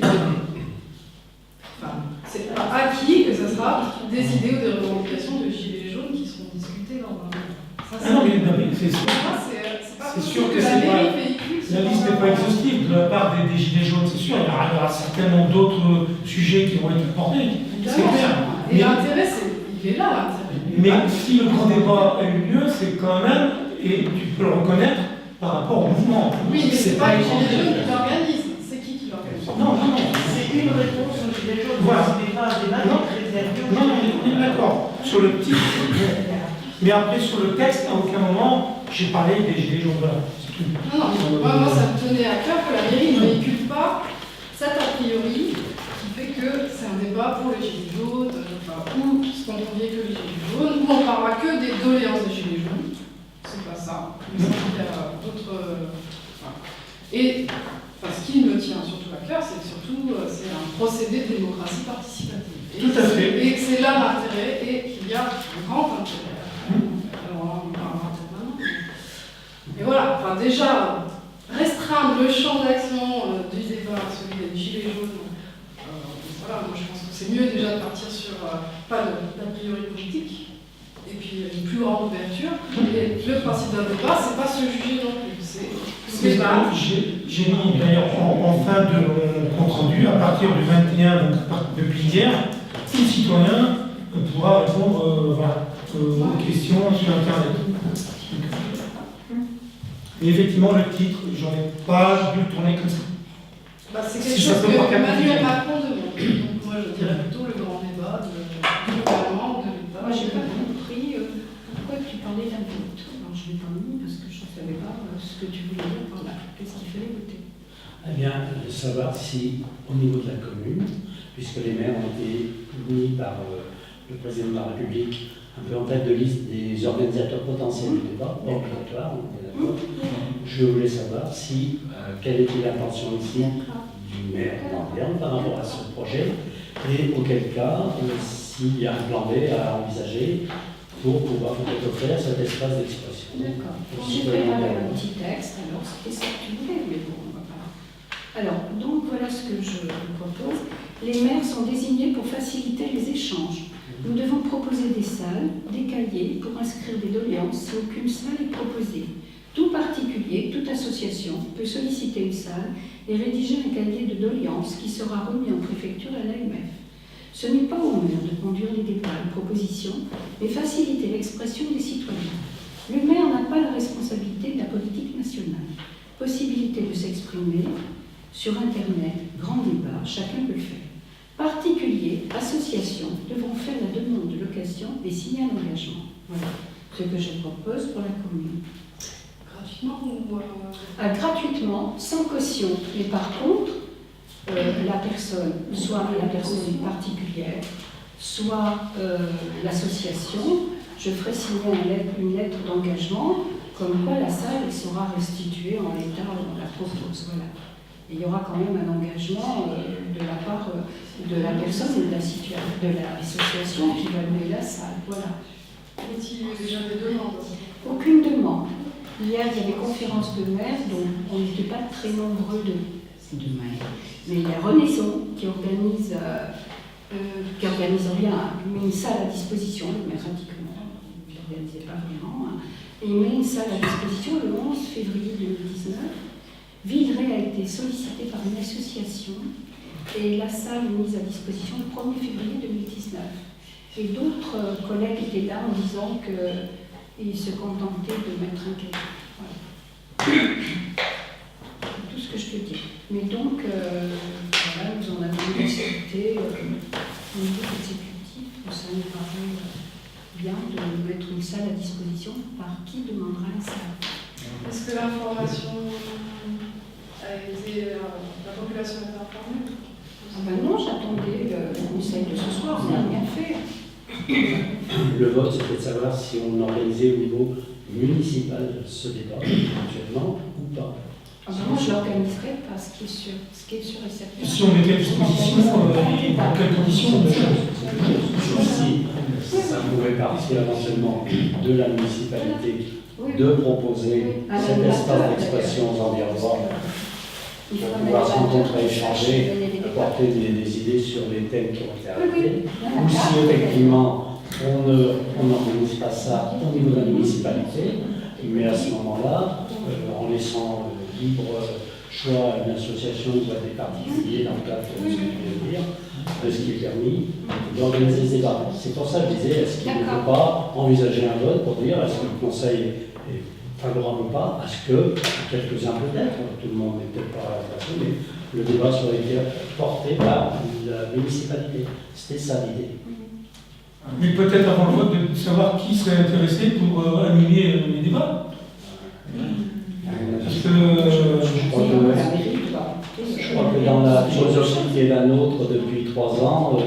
Enfin, c'est pas acquis que ce sera des idées ou des revendications de gilets jaunes qui seront discutées lors d'un débat. Ça, Ah non, mais c'est sûr. pour moi, c'est pas C'est sûr possible que la c'est mairie pas- véhicule ce La liste n'est genre pas d'informations. exhaustive de la part des Gilets jaunes, c'est sûr. Il y aura certainement d'autres sujets qui vont être portés. C'est clair. Et l'intérêt, il est là, l'intérêt. Mais si le grand débat a eu lieu, c'est quand même, et tu peux le reconnaître, par rapport au mouvement. Oui, mais c'est pas les grand gilets jaunes débat. qui l'organisent. C'est qui l'organise? Non, non, non. C'est une réponse aux Gilets jaunes, Voilà. ce n'est pas un débat Non. qui est réservé aux Non, non, Gilets on est d'accord. Sur le titre. Mais après, sur le texte, à aucun moment, j'ai parlé des Gilets jaunes. Voilà, c'est tout. Non, non, moi, ça me tenait à cœur que la mairie ne véhicule pas cet a priori qui fait que c'est un débat pour les gilets jaunes, enfin, ou ce qu'on convient que les gilets jaunes, ou on parlera que des doléances des gilets jaunes. C'est pas ça. Il me semble qu'il y a d'autres. Voilà. Et enfin, ce qui me tient surtout à cœur, c'est que surtout c'est un procédé de démocratie participative. Et Tout à fait. Et que c'est là l'intérêt et qu'il y a un grand intérêt. Alors là, on parlera peut-être maintenant. Et voilà, enfin, déjà, restreindre le champ d'action du débat à celui des gilets jaunes, voilà, moi je pense que c'est mieux déjà de partir sur pas d'a priori politique, et puis une plus grande ouverture. Et le principe d'un débat, c'est pas se juger non plus, c'est C'est débattre. J'ai mis d'ailleurs en fin de mon compte rendu, à partir du 21, donc depuis hier, tout citoyen pourra répondre aux questions sur Internet. Et effectivement, le titre, j'en ai pas dû le tourner comme ça. Bah, c'est quelque Si ça chose peut que porter Emmanuel attention. Macron demande. Donc moi je dirais plutôt le grand débat du gouvernement, de l'État. Moi, j'ai pas compris pourquoi tu parlais d'un vote. Alors, je l'ai pas mis parce que je ne savais pas ce que tu voulais dire par là. Qu'est-ce qu'il fallait voter? Eh bien, savoir si, au niveau de la commune, puisque les maires ont été mis par le président de la République un peu en tête de liste des organisateurs potentiels du débat, pas obligatoire, on est d'accord. Je voulais savoir si, quelle était l'intention ici du maire d'Anvers par rapport à ce projet, et auquel cas, s'il y a un plan B à envisager pour pouvoir peut-être offrir cet espace d'expression. D'accord. aux J'ai citoyens préparé un d'Anvers. petit texte, alors c'était ça que tu voulais, mais bon, on va pas. Alors, donc voilà ce que je vous propose. Les maires sont désignés pour faciliter les échanges. Nous devons proposer des salles, des cahiers pour inscrire des doléances si aucune salle est proposée. Tout particulier, toute association peut solliciter une salle et rédiger un cahier de doléances qui sera remis en préfecture à l'AMF. Ce n'est pas au maire de conduire les débats et propositions, mais faciliter l'expression des citoyens. Le maire n'a pas la responsabilité de la politique nationale. Possibilité de s'exprimer sur Internet, grand débat, chacun peut le faire. Particuliers, associations devront faire la demande de location et signer un engagement. Voilà ce que je propose pour la commune. Gratuit. gratuitement ou Gratuitement, sans caution. Mais par contre, la personne, soit la personne particulière, soit l'association, je ferai signer une lettre d'engagement comme quoi la salle sera restituée en l'état où on la propose. Voilà. Et il y aura quand même un engagement de la part de la personne et de l'association qui va louer la salle. Voilà. est-il déjà des demandes? Aucune demande. Hier, il y avait conférence de maires, donc on n'était pas très nombreux de maires. Mais il y a Renaison qui organise rien, il met une salle à disposition, mais pratiquement, il n'organisait pas vraiment, hein. Et il met une salle à disposition le 11 février 2019. Villeray a été sollicité par une association et la salle est mise à disposition le 1er février 2019. Et d'autres collègues étaient là en disant qu'ils se contentaient de mettre un cahier. Voilà. C'est tout ce que je peux dire. Mais donc, voilà, nous en avons discuté au niveau exécutif, ça nous paraît bien de mettre une salle à disposition par qui demandera une salle. Est-ce que l'information a été. La population est informée? Non, j'attendais le conseil de ce soir, on n'a rien fait. Le vote, c'était de savoir si on organisait au niveau municipal ce débat, éventuellement, ou pas. Moi, je l'organiserai pas, ce qui est sûr et certain. Si on mettait à disposition, dans quelles conditions Si ça pouvait partir éventuellement de la municipalité de proposer cet espace d'expression aux environnants pour pouvoir se rencontrer, échanger, apporter des idées sur les thèmes qui ont été arrêtés, ou si effectivement on n'organise pas ça au niveau de la municipalité, mais à ce moment-là, en laissant libre choix à une association ou à des particuliers dans le cadre de ce que je viens de dire, de ce qui est permis, d'organiser ces débats. C'est pour ça que je disais, est-ce qu'il ne faut pas envisager un vote pour dire est-ce que le Conseil est favorable ou pas à ce que, quelques-uns peut-être, tout le monde n'est peut-être pas intéressé, mais le débat soit porté par la municipalité. C'était ça l'idée. Mais peut-être avant le vote de savoir qui serait intéressé pour animer les débats. Parce que je crois que dans la philosophie qui est la nôtre depuis 3 ans,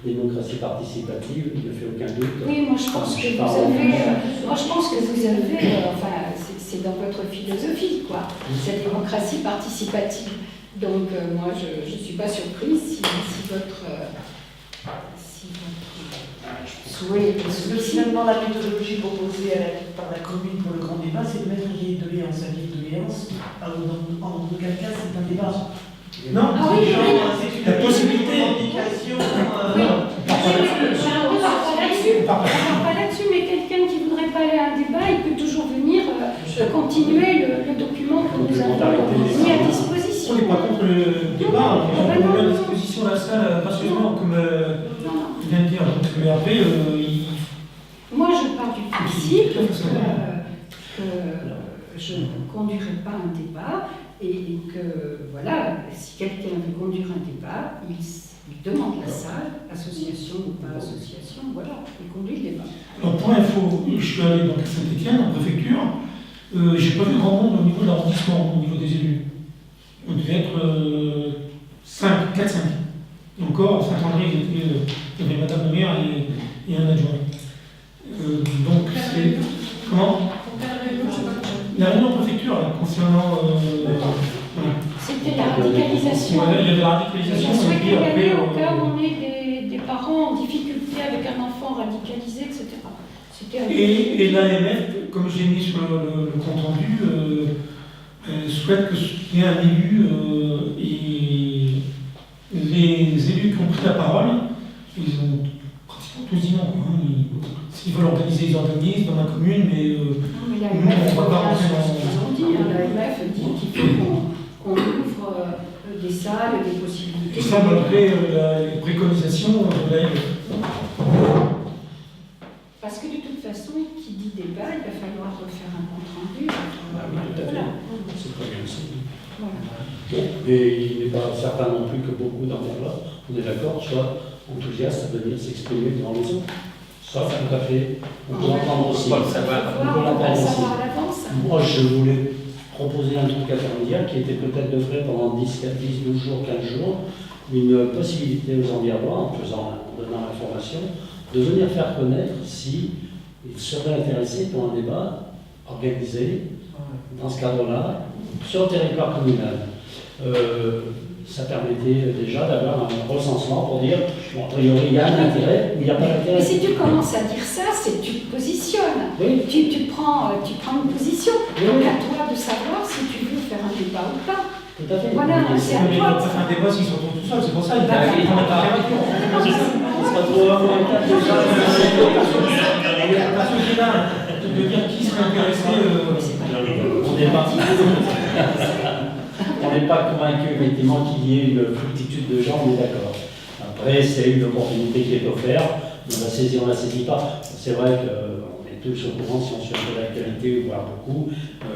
démocratie participative, il ne fait aucun doute. Oui, moi je pense que vous avez, enfin, c'est dans votre philosophie, quoi, cette démocratie participative. Donc moi je ne suis pas surprise si votre souhait est celui-ci. Finalement, la méthodologie proposée par la commune pour le grand débat, c'est de mettre une doléance à une doléance. En aucun cas, c'est un débat. non, C'est la possibilité. Revendication. Je ne parle pas là-dessus, mais quelqu'un qui ne voudrait pas aller à un débat, il peut toujours venir continuer le document que nous avons mis à disposition. On n'est pas contre le débat, on met à disposition la salle gracieusement, comme il vient de dire. Mais après, moi je pars du principe que je ne conduirai pas un débat et que, voilà, si quelqu'un veut conduire un débat, il demande la salle, association ou pas association, voilà, il conduit le débat. alors pour info, je suis allé dans Saint-Étienne, en préfecture, j'ai pas vu grand monde au niveau de l'arrondissement, au niveau des élus. On devait être 4-5. Et encore, à Saint-André, il y avait Madame le maire et un adjoint. Donc c'est. Comment? La réunion en préfecture, là, concernant. C'était la radicalisation. Il y avait la radicalisation. Je souhaitais y aller au après, cas où on est des parents en difficulté avec un enfant radicalisé, etc. Et l'AMF, comme j'ai mis sur le compte rendu, souhaite qu'il y ait un élu et les élus qui ont pris la parole, ils ont pratiquement tous dit non. Hein. S'ils veulent organiser, ils organisent dans la commune, mais nous, on ne va pas rentrer dans. L'AMF dit qu'il faut qu'on ouvre des salles, des possibilités. Et ça, malgré les préconisations de l'AMF. Parce que de toute façon, qui dit débat, il va falloir refaire un compte rendu. Voilà. C'est très bien ça. Voilà. Et il n'est pas certain non plus que beaucoup d'entre là, on est d'accord, soient enthousiastes à venir s'exprimer devant les autres. Ça, tout à fait. On peut l'entendre aussi. Pas le savoir. On peut l'entendre aussi. savoir à l'avance. Moi, je voulais proposer un truc intermédiaire qui était peut-être de faire pendant 10, 12 jours, 15 jours, une possibilité aux environnements, en donnant l'information, de venir faire connaître si ils seraient intéressés pour un débat organisé dans ce cadre-là sur le territoire communal. Ça permettait déjà d'avoir un recensement pour dire, bon, a priori, il y a un intérêt ou il n'y a pas d'intérêt. Mais si tu commences à dire ça, c'est que tu te positionnes. Oui. Tu prends une position. Oui, Donc oui. à toi de savoir si tu veux faire un débat ou pas. Tout à fait. Voilà, c'est à Mais ils toi. vont pas faire un débat s'ils sont tout seuls, c'est pour ça qu'ils Bah, vont oui. prendre la température. C'est pas trop involontaire, déjà. Parce que c'est là, de dire qui serait intéressé. On n'est pas convaincu effectivement qu'il y ait une multitude de gens, on est d'accord. Après, c'est une opportunité qui est offerte, on la saisit, on ne la saisit pas. C'est vrai qu'on est tous au courant, si on suit un peu l'actualité, voire beaucoup,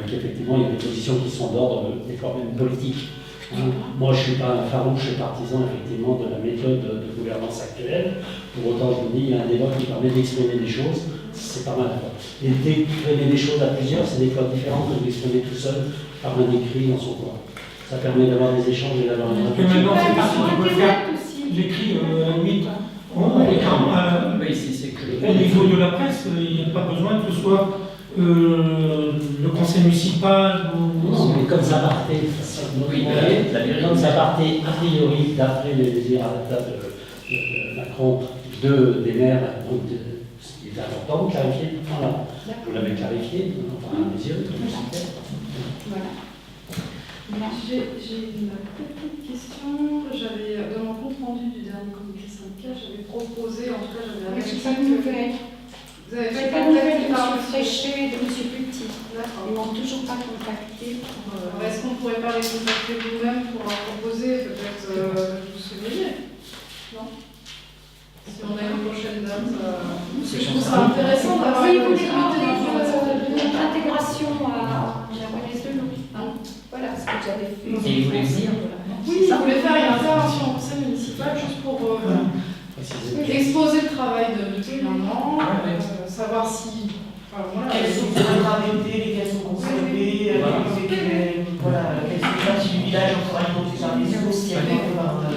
qu'effectivement il y a des positions qui sont d'ordre des fois même politiques. Moi, je ne suis pas un farouche partisan effectivement de la méthode de gouvernance actuelle. Pour autant, je vous dis, il y a un débat qui permet d'exprimer des choses, c'est pas mal. Et d'exprimer des choses à plusieurs, c'est des fois différent que d'exprimer tout seul par un écrit dans son coin. Ça permet d'avoir des échanges et d'avoir une Et maintenant, c'est Bah, pas si sur tu peux faire Internet aussi. l'écrit à la limite. Oui, si c'est que Au niveau de la presse, il n'y a pas besoin que ce soit le conseil municipal ou. Non, mais comme ça partait, Oui, la vérité. comme ça partait a priori, d'après les désirs à la table de Macron, des maires, donc ce qui est important de clarifier, voilà. Vous l'avez clarifié, enfin, à mes yeux, comme ça. Voilà. J'ai une petite question. J'avais, dans mon compte rendu du dernier comité syndical, j'avais proposé, en tout cas, j'avais Mais averti c'est pas de que- nouvelles. Vous avez J'ai fait pas de nouvelles de contacter par M. le Fréchet et de M. Petit. D'accord. Ils m'ont toujours pas contacté pour. Alors, est-ce qu'on pourrait pas les contacter vous-même pour leur proposer peut-être que vous souveniez? Non? Si on a une prochaine date, parce que je trouve ça intéressant d'avoir Oui, une vous voulez parler possibilité de notre intégration à la Renaissance de l'eau. Voilà ce que j'avais fait. Et il voulait venir. Oui, ça voulait faire une intervention au conseil municipal juste pour exposer le travail depuis un an, savoir si. Enfin, voilà, Quelles sont les gravité, quelles sont conservées, quelles sont les du village encore alimentés par les eaux, s'il y a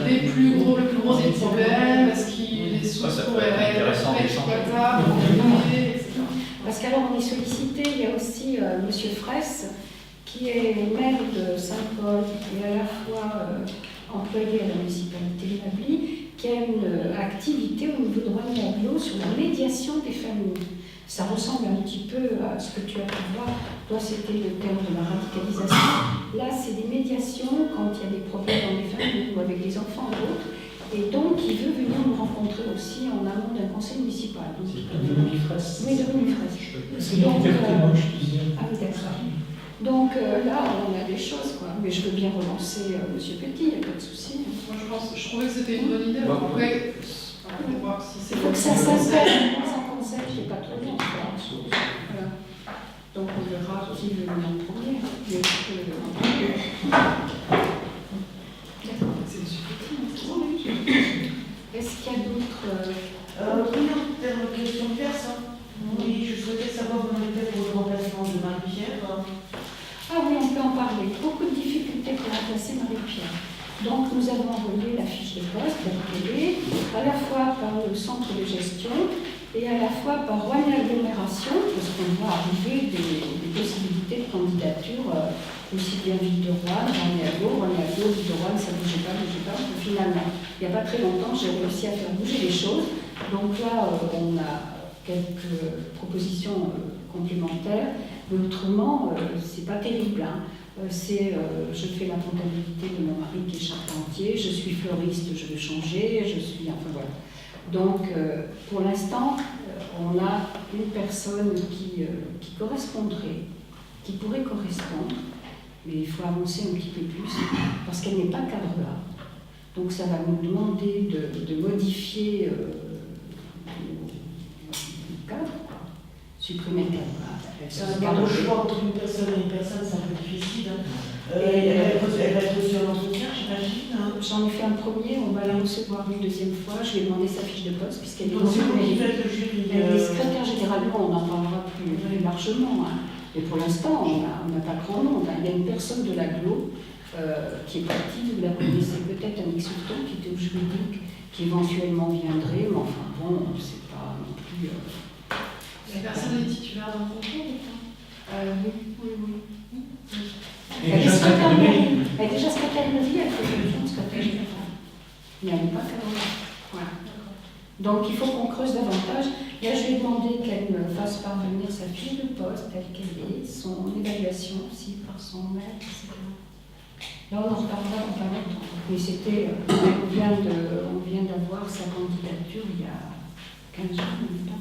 les plus gros des problèmes, est-ce qu'il les sources Ça peut pourraient être être intéressant exploitables, etc. Parce qu'alors on est sollicité, il y a aussi M. Fraisse, qui est maire de Saint-Paul et à la fois employé à la municipalité de Mably, qui a une activité au niveau de Roigny-Agglo sur la médiation des familles. Ça ressemble un petit peu à ce que tu as pu voir. Toi, c'était le terme de la radicalisation. Là, c'est des médiations quand il y a des problèmes dans les familles ou avec les enfants ou autres. Et donc, il veut venir nous rencontrer aussi en amont d'un conseil municipal. Donc, C'est pas devenu fraîche. oui, devenu fraîche. C'est une liberté, moi, je disais. Ah oui, d'accord. Donc là, on a des choses, quoi. Mais je veux bien relancer M. Petit, il n'y a pas de souci. Moi, je trouvais que c'était une bonne idée. Alors, après, on va voir si c'est Il faut que ça s'appelle un conseil, c'est pas trop long. Voilà. Donc on verra qui veut venir en premier. Mais est-ce qu'il y a d'autres. Oui, en termes de questions perses, oui, je souhaitais savoir comment on était pour le remplacement de Marie-Pierre. Ah oui, on peut en parler. Beaucoup de difficultés pour remplacer Marie-Pierre. Donc nous avons envoyé la fiche de poste, à la fois par le centre de gestion et à la fois par Roigny Agglomération, parce qu'on voit arriver des possibilités de candidature, aussi bien Ville-de-Rouen, Roigny Agglo, Ville-de-Rouen, ça ne bougeait pas. Finalement, il n'y a pas très longtemps, j'ai réussi à faire bouger les choses. Donc là, on a quelques propositions complémentaires, mais autrement, c'est pas terrible. Je fais la comptabilité de mon mari qui est charpentier, je suis fleuriste, je veux changer, enfin voilà. Donc, pour l'instant, on a une personne qui correspondrait, qui pourrait correspondre, mais il faut avancer un petit peu plus, parce qu'elle n'est pas cadre A. Donc ça va nous demander de modifier le cadre, supprimer le cadre A. Le choix entre une personne et une personne, c'est un peu difficile. Elle va être reçue à l'entretien, j'imagine. j'en ai fait un premier, on va la recevoir une deuxième fois. Je lui ai demandé sa fiche de poste, puisqu'elle est Donc, si vous elle faites le jury, est secrétaire généralement, on en parlera plus largement. Hein. Et pour l'instant, on n'a pas grand monde. Hein. Il y a une personne de l'agglo qui est partie, vous la connaissez peut-être, Annick Souton, qui était au juridique, qui éventuellement viendrait, mais enfin bon, c'est pas non plus. La personne est titulaire d'un concours ou pas Oui. Elle est secrétaire de mairie. Elle est déjà secrétaire de mairie, elle fait une fonction de secrétaire générale. Mais elle n'est pas carrément. Voilà. Donc il faut qu'on creuse davantage. Là, je lui ai demandé qu'elle me fasse parvenir sa fiche de poste telle qu'elle est, son évaluation aussi par son maître, etc. Là, on en reparlera dans pas longtemps. Mais c'était, on vient d'avoir sa candidature il y a 15 jours maintenant.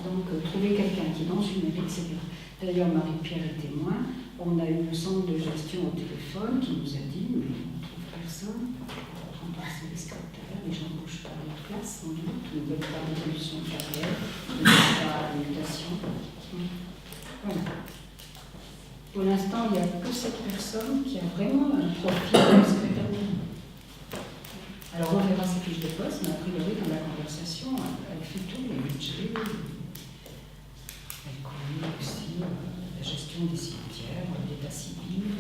Donc, trouver quelqu'un qui est dans une mairie, c'est bien. D'ailleurs, Marie-Pierre est témoin. On a eu le centre de gestion au téléphone qui nous a dit, mais on ne trouve personne. On remplace les secrétaires, les gens ne bougent pas à leur place, sans doute, ils ne veulent pas d'évolution de carrière, ils ne veulent pas de mutation. Voilà. Pour l'instant, il n'y a que cette personne qui a vraiment un profil de secrétaire. Alors, on verra ses fiches de poste, mais a priori, dans la conversation, elle fait tout, les budgets. Elle connaît aussi la gestion des cimetières, l'état civil,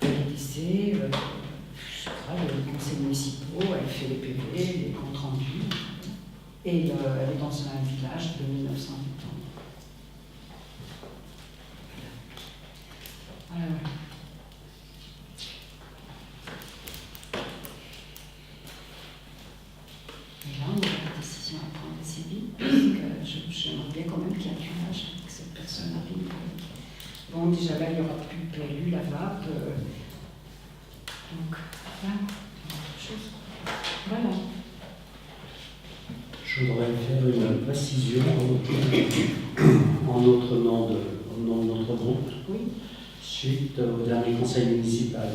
les décès, les conseils municipaux, elle fait les PV, les comptes rendus. Et elle est dans un village de 1900 habitants. Voilà. Et là, on a la décision à prendre assez vite, parce que j'aimerais bien quand même qu'il y ait un curage, que cette personne arrive. Bon, déjà là, il n'y aura plus de PLU, la VAP. Donc, voilà, autre chose. Voilà. Je voudrais faire une précision en notre nom de notre groupe, Oui. suite au dernier conseil municipal.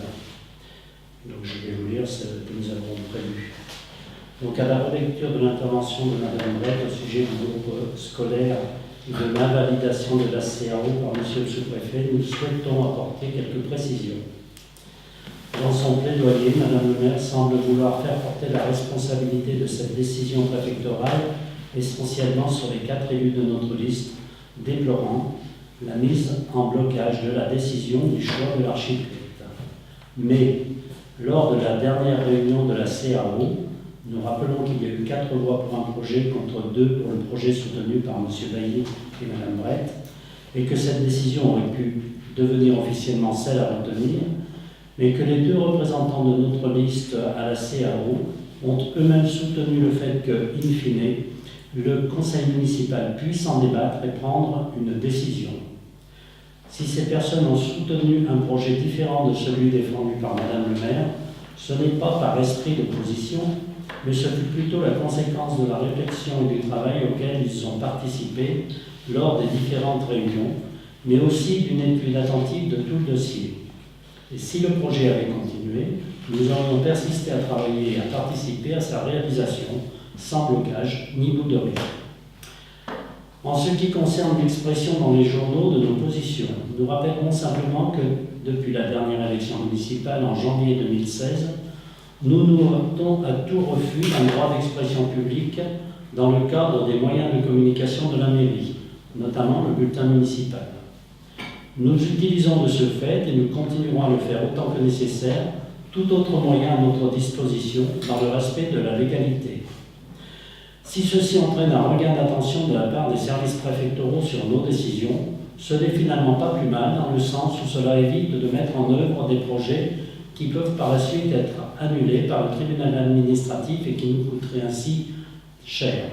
Donc je vais vous lire ce que nous avons prévu. Donc à la relecture de l'intervention de Mme Brett au sujet du groupe scolaire et de l'invalidation de la CAO par M. le sous-préfet, nous souhaitons apporter quelques précisions. Dans son plaidoyer, Mme le maire semble vouloir faire porter la responsabilité de cette décision préfectorale essentiellement sur les 4 élus de notre liste, déplorant la mise en blocage de la décision du choix de l'architecte. Mais, lors de la dernière réunion de la CAO, nous rappelons qu'il y a eu 4 voix pour un projet contre 2 pour le projet soutenu par M. Bailly et Mme Brett, et que cette décision aurait pu devenir officiellement celle à retenir, mais que les 2 représentants de notre liste à la CAO ont eux-mêmes soutenu le fait que, in fine, le conseil municipal puisse en débattre et prendre une décision. Si ces personnes ont soutenu un projet différent de celui défendu par Madame le maire, ce n'est pas par esprit d'opposition, mais ce fut plutôt la conséquence de la réflexion et du travail auquel ils ont participé lors des différentes réunions, mais aussi d'une étude attentive de tout le dossier. Et si le projet avait continué, nous aurions persisté à travailler et à participer à sa réalisation, sans blocage ni bout de rire. En ce qui concerne l'expression dans les journaux de nos positions, nous rappellerons simplement que depuis la dernière élection municipale en janvier 2016, nous nous heurtons à tout refus d'un droit d'expression publique dans le cadre des moyens de communication de la mairie, notamment le bulletin municipal. Nous utilisons de ce fait, et nous continuerons à le faire autant que nécessaire, tout autre moyen à notre disposition dans le respect de la légalité. Si ceci entraîne un regain d'attention de la part des services préfectoraux sur nos décisions, ce n'est finalement pas plus mal dans le sens où cela évite de mettre en œuvre des projets qui peuvent par la suite être annulés par le tribunal administratif et qui nous coûteraient ainsi cher.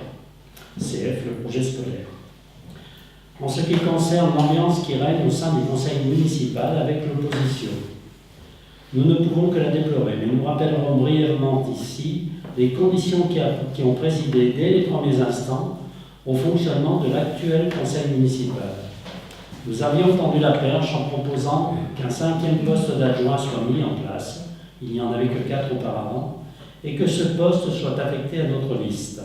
CF, le projet scolaire. En ce qui concerne l'ambiance qui règne au sein du conseil municipal avec l'opposition, nous ne pouvons que la déplorer, mais nous rappellerons brièvement ici les conditions qui ont présidé dès les premiers instants au fonctionnement de l'actuel conseil municipal. Nous avions tendu la perche en proposant qu'un 5e poste d'adjoint soit mis en place, il n'y en avait que 4 auparavant, et que ce poste soit affecté à notre liste.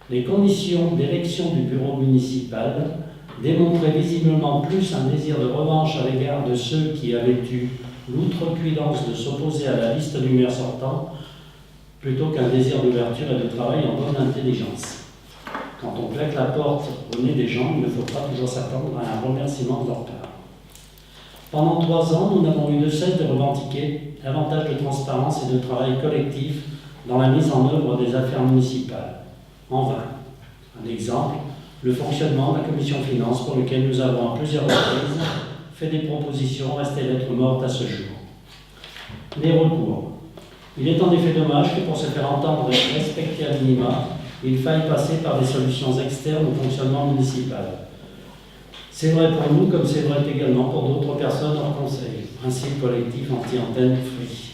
Les conditions d'élection du bureau municipal démontraient visiblement plus un désir de revanche à l'égard de ceux qui avaient eu l'outrecuidance de s'opposer à la liste du maire sortant plutôt qu'un désir d'ouverture et de travail en bonne intelligence. Quand on claque la porte au nez des gens, il ne faut pas toujours s'attendre à un remerciement de leur part. Pendant 3 ans, nous n'avons eu de cesse de revendiquer davantage de transparence et de travail collectif dans la mise en œuvre des affaires municipales. En vain. Un exemple, le fonctionnement de la commission finances pour lequel nous avons à plusieurs reprises fait des propositions restées lettres mortes à ce jour. Les recours. Il est en effet dommage que pour se faire entendre et respecter à minima, il faille passer par des solutions externes au fonctionnement municipal. C'est vrai pour nous comme c'est vrai également pour d'autres personnes hors conseil. Principe collectif anti-antenne free.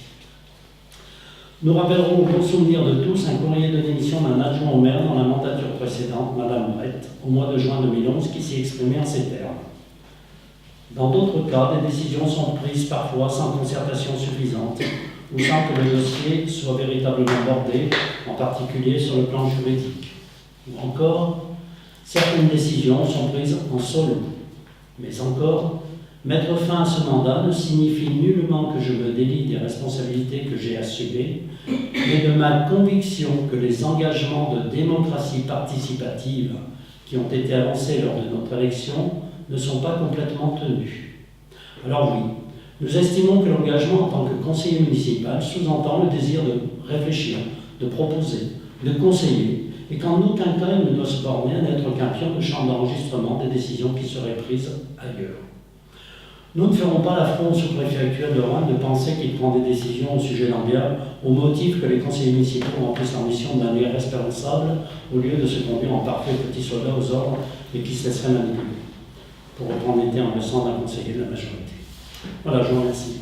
Nous rappellerons au bon souvenir de tous un courrier de démission d'un adjoint au maire dans la mandature précédente, Madame Brett, au mois de juin 2011, qui s'y exprimait en ces termes. Dans d'autres cas, des décisions sont prises parfois sans concertation suffisante ou sans que le dossier soit véritablement bordé, en particulier sur le plan juridique. Ou encore, certaines décisions sont prises en solo. Mais encore, mettre fin à ce mandat ne signifie nullement que je me délie des responsabilités que j'ai assumées, mais de ma conviction que les engagements de démocratie participative qui ont été avancés lors de notre élection ne sont pas complètement tenus. Alors oui, nous estimons que l'engagement en tant que conseiller municipal sous-entend le désir de réfléchir, de proposer, de conseiller, et qu'en aucun cas il ne doit se borner à n'être qu'un pion de chambre d'enregistrement des décisions qui seraient prises ailleurs. Nous ne ferons pas l'affront au sous-préfet actuel de Roanne de penser qu'il prend des décisions au sujet d'Ambiab au motif que les conseillers municipaux remplissent leur mission de manière responsable au lieu de se conduire en parfait petit soldat aux ordres et qui se laisseraient manipuler, pour reprendre les termes récents d'un conseiller de la majorité. Voilà, je vous remercie.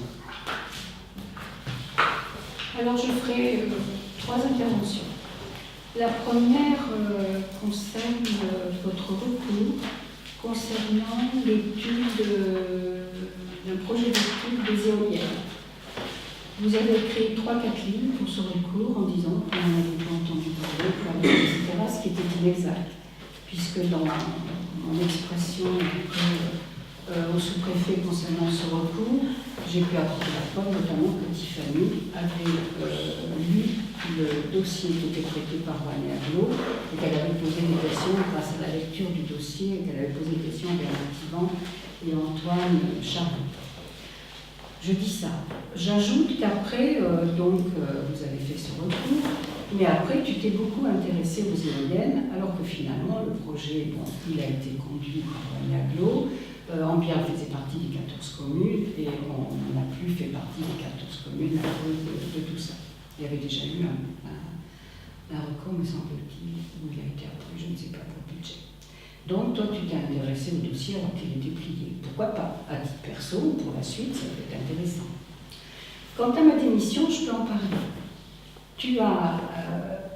Alors je ferai 3 interventions. La première concerne votre recours concernant l'étude d'un projet d'étude des éoliennes. Vous avez écrit 3-4 lignes pour ce recours en disant qu'on n'avait pas entendu parler, etc., ce qui était inexact, puisque dans mon expression au sous-préfet concernant ce recours, j'ai pu apprendre la preuve, notamment que Tiffany avait lu le dossier qui était traité par René Aglo et qu'elle avait posé des questions grâce à la lecture du dossier et qu'elle avait posé des questions à Bernard Thiban et Antoine Charron. Je dis ça. J'ajoute qu'après, vous avez fait ce recours, mais après, tu t'es beaucoup intéressé aux éoliennes, alors que finalement, le projet, il a été conduit par René Aglo. Ambiab faisait partie des 14 communes et on n'a plus fait partie des 14 communes à cause de tout ça. Il y avait déjà eu un recours, me semble-t-il, où il a été approuvé, je ne sais pas, pour le budget. Donc, toi, tu t'es intéressé au dossier alors qu'il était plié. Pourquoi pas? À titre perso, pour la suite, ça peut être intéressant. Quant à ma démission, je peux en parler. Tu as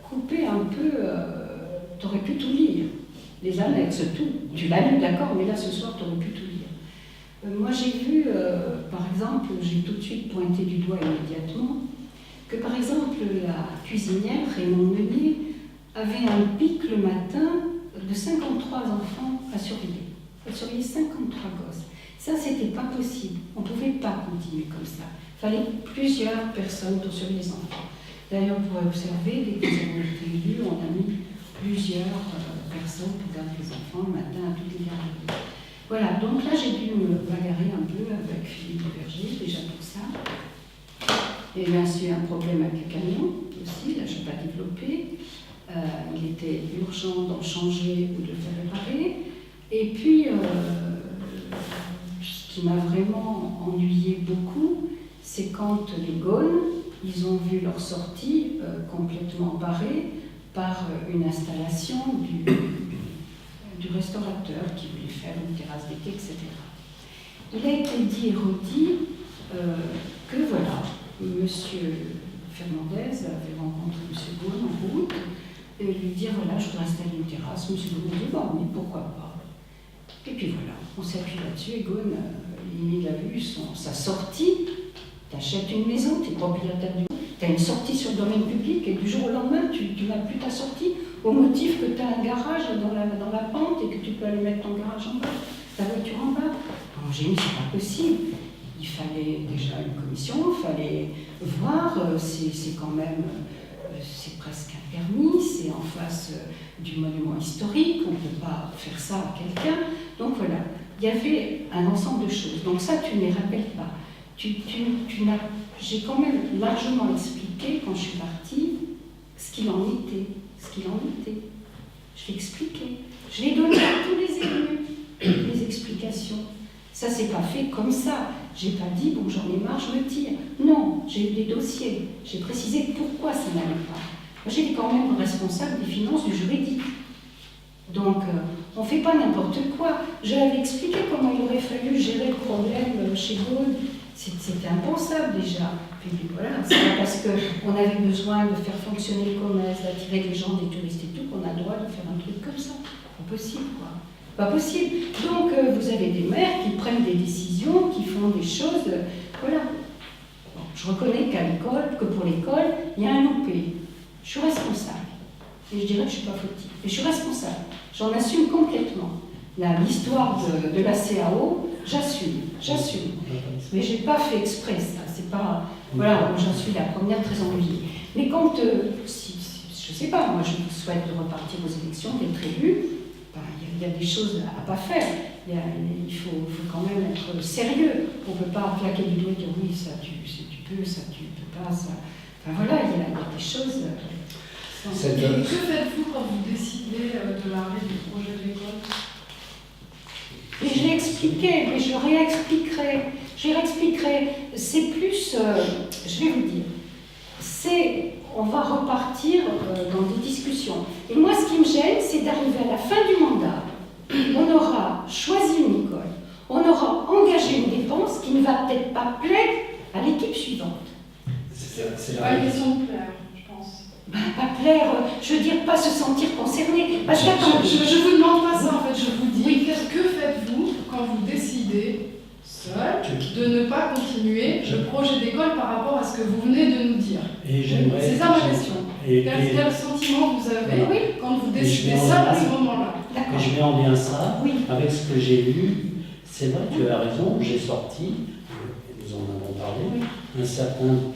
coupé un peu, tu aurais pu tout lire. Les annexes, tout. Tu l'as lu, d'accord, mais là, ce soir, tu aurais pu tout lire. Moi, j'ai vu, par exemple, j'ai tout de suite pointé du doigt immédiatement, que par exemple, la cuisinière, Raymond Meunier, avait un pic le matin de 53 enfants à surveiller. Elle surveillait 53 gosses. Ça, c'était pas possible. On ne pouvait pas continuer comme ça. Il fallait plusieurs personnes pour surveiller les enfants. D'ailleurs, vous pourrez observer, dès que nous avons été élus, on a mis plusieurs personnes pour garder les enfants le matin à toutes les garderies. Voilà, donc là j'ai dû me bagarrer un peu avec Philippe Berger, déjà pour ça. Et bien sûr un problème avec le camion aussi, là je n'ai pas développé. Il était urgent d'en changer ou de le faire réparer. Et puis, ce qui m'a vraiment ennuyé beaucoup, c'est quand les Gaunes, ils ont vu leur sortie complètement barrée par une installation du restaurateur qui voulait faire une terrasse d'été, etc. Il a été dit et redit que voilà, M. Fernandez avait rencontré M. Gaune en route et lui dire voilà, je voudrais installer une terrasse. M. Gaune dit bon, mais pourquoi pas. Et puis voilà, on s'appuie là-dessus et Gaune, il a vu sa sortie. Tu achètes une maison, tu es propriétaire du. Tu as une sortie sur le domaine public et du jour au lendemain, tu n'as plus ta sortie au motif que tu as un garage dans la pente et que tu peux aller mettre ton garage en bas, ta voiture en bas. Alors j'ai dit, c'est pas possible. il fallait déjà une commission, il fallait voir, c'est quand même, c'est presque un permis, c'est en face du monument historique, on ne peut pas faire ça à quelqu'un. Donc voilà, il y avait un ensemble de choses. Donc ça, tu ne les rappelles pas. J'ai quand même largement expliqué, quand je suis partie, ce qu'il en était. Je l'ai expliqué. Je l'ai donné à tous les élus, les explications. Ça s'est pas fait comme ça. J'ai pas dit, bon, j'en ai marre, je me tire. Non, j'ai eu des dossiers. J'ai précisé pourquoi ça n'allait pas. Moi, j'étais quand même responsable des finances du juridique. Donc, on ne fait pas n'importe quoi. Je l'avais expliqué comment il aurait fallu gérer le problème chez Gaulle. C'était impensable déjà. Puis voilà, c'est pas parce qu'on avait besoin de faire fonctionner le commerce, d'attirer les gens, des touristes et tout, qu'on a le droit de faire un truc comme ça. Pas possible, quoi. Pas possible. Donc, vous avez des maires qui prennent des décisions, qui font des choses. Voilà. Bon, je reconnais qu'à l'école, que pour l'école, il y a un loupé. Je suis responsable. Et je dirais que je ne suis pas fautive. Et je suis responsable. J'en assume complètement. L'histoire de la CAO, j'assume. Mais je n'ai pas fait exprès, ça. C'est pas. Voilà, j'en suis la première très ennuyée. Mais quand, je ne sais pas, moi je souhaite de repartir aux élections, d'être élu, il y a des choses à ne pas faire. Il faut quand même être sérieux. On ne peut pas claquer du doigt et dire oui, ça tu peux, ça tu peux pas. Ça. Enfin voilà, il y a des choses. Et que faites-vous quand vous décidez de l'arrêt du projet de l'école? Et je l'ai expliqué, mais je réexpliquerai. C'est plus, je vais vous dire, on va repartir dans des discussions. Et moi, ce qui me gêne, c'est d'arriver à la fin du mandat. On aura choisi une école, on aura engagé une dépense qui ne va peut-être pas plaire à l'équipe suivante. C'est pas une question de plaire, je pense. Pas plaire, je veux dire, pas se sentir concerné. Parce que je vous demande pas ça, en fait, je vous dis, oui, que faites-vous quand vous décidez seul de ne pas continuer le projet d'école par rapport à ce que vous venez de nous dire? C'est ça ma question. Quel sentiment vous avez quand vous décidez seul à ce moment-là? Et je mets en lien ça avec ce que j'ai lu. C'est vrai, tu as raison, j'ai sorti, nous en avons parlé, un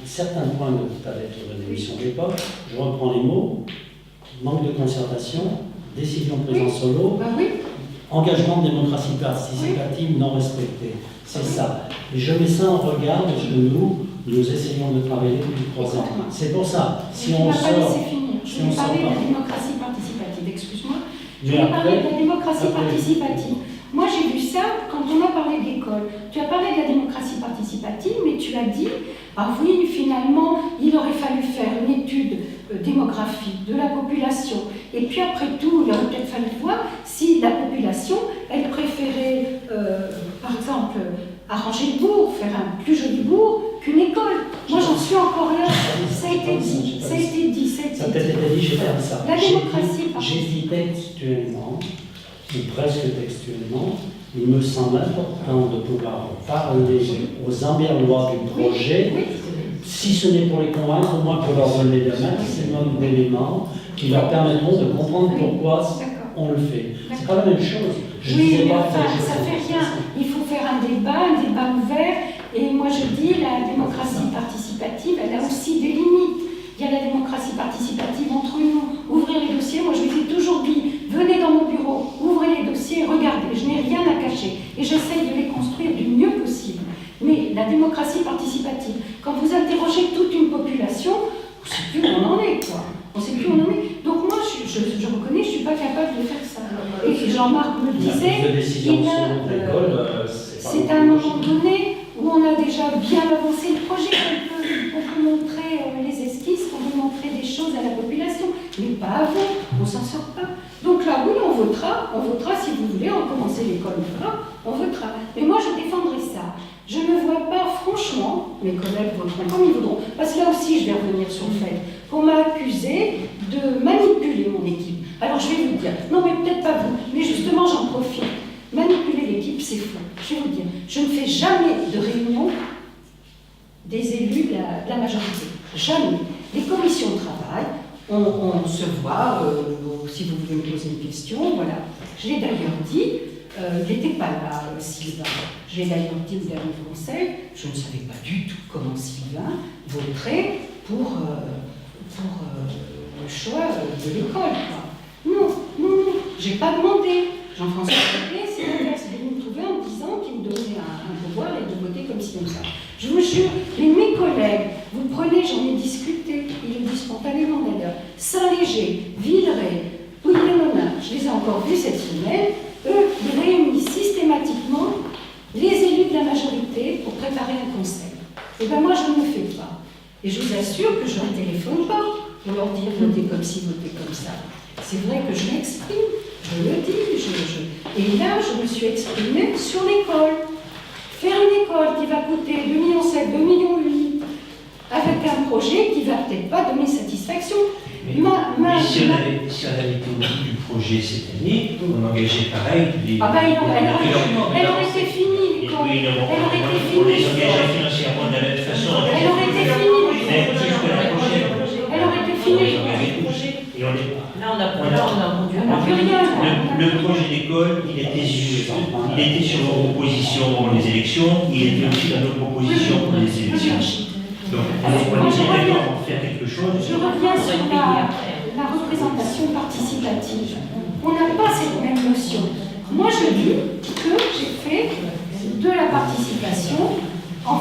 certain point de ta lettre de démission de l'époque. Je reprends les mots: manque de concertation, décision prise en solo, engagement de démocratie participative non respecté. C'est ça. Et je mets ça en regard de ce que nous essayons de travailler depuis 3 ans. C'est pour ça, si on sort... Je vais parler de la démocratie participative, excuse-moi. Je vais parler de la démocratie participative. Moi, j'ai vu ça quand on a parlé d'école. Tu as parlé de la démocratie participative, mais tu as dit, ah oui, finalement, il aurait fallu faire une étude démographique de la population. Et puis après tout, il aurait peut-être fallu voir si la population, elle préférait, par exemple, arranger le bourg, faire un plus joli bourg qu'une école. Moi, j'en suis encore là. Ça a été dit. Ça a peut-être été dit, j'ai pas dit ça. La démocratie participative. J'ai dit textuellement, ou presque textuellement, il me semble important de pouvoir parler aux Amberlois du projet, si ce n'est pour les convaincre, au moins pour leur donner le maximum d'éléments qui leur permettront de comprendre pourquoi on le fait. C'est pas la même chose. Ça fait rien. Il faut faire un débat ouvert. Et moi je dis, la démocratie participative, elle a aussi des limites. Il y a la démocratie participative entre nous. Ouvrir les dossiers, moi je vous ai toujours dit, venez dans mon bureau, ouvrez les dossiers, regardez, je n'ai rien à cacher. Et j'essaye de les construire du mieux possible. Mais la démocratie participative, quand vous interrogez toute une population, on ne sait plus où on en est, quoi. On ne sait plus où on en est. Donc moi, je reconnais, je ne suis pas capable de faire ça. Et Jean-Marc me disait, c'est à un moment donné où on a déjà bien avancé le projet, on peut montrer les esquisses, on peut montrer des choses à la population, mais pas à vous, on ne s'en sort pas. Donc là, oui, on votera si vous voulez, on commence l'école, on votera. Mais moi, je défendrai ça. Je ne vois pas, franchement, mes collègues voteront comme ils voudront, parce que là aussi, je vais revenir sur le fait qu'on m'a accusé de manipuler mon équipe. Alors, je vais vous dire, non, mais peut-être pas vous, mais justement, j'en profite. Manipuler l'équipe, c'est faux. Je vais vous dire, je ne fais jamais de réunion des élus de la majorité. Jamais. Les commissions de travail, on se voit, si vous voulez me poser une question, voilà. Je l'ai d'ailleurs dit, il n'était pas là, Sylvain. Je l'ai d'ailleurs dit au dernier conseil, je ne savais pas du tout comment Sylvain voterait pour le choix de l'école. Non, j'ai pas demandé. Jean-François Copé, c'est l'inverse. Il me trouvait en me disant qu'il me donnait un pouvoir et de voter comme ci, comme ça. Je vous jure, mes collègues, vous prenez, j'en ai discuté, ils le disent spontanément d'ailleurs, Saint-Léger, Villeray, Pouilly-les-Nonains, je les ai encore vus cette semaine, eux, ils réunissent systématiquement les élus de la majorité pour préparer un conseil. Et bien moi, je ne le fais pas. Et je vous assure que je ne téléphone pas pour leur dire votez comme ci, votez comme ça. C'est vrai que je m'exprime, je le dis, et là, je me suis exprimée sur l'école. Faire une école qui va coûter 2,7 millions, 2,8 millions, avec un projet qui ne va peut-être pas donner satisfaction. Mais si on avait été au bout du projet cette année, on engageait pareil. Elle aurait été finie, l'école. Oui, on les engageait financièrement de la même façon. Elle aurait été finie. Elle aurait été finie. Et on est... Là, on n'a plus rien. Le projet d'école, il était sur nos propositions pour les élections, il était aussi dans nos propositions pour les élections. Donc, on est d'accord pour faire quelque chose. Je reviens sur la représentation participative. On n'a pas cette même notion. Moi, je dis que j'ai fait de la participation en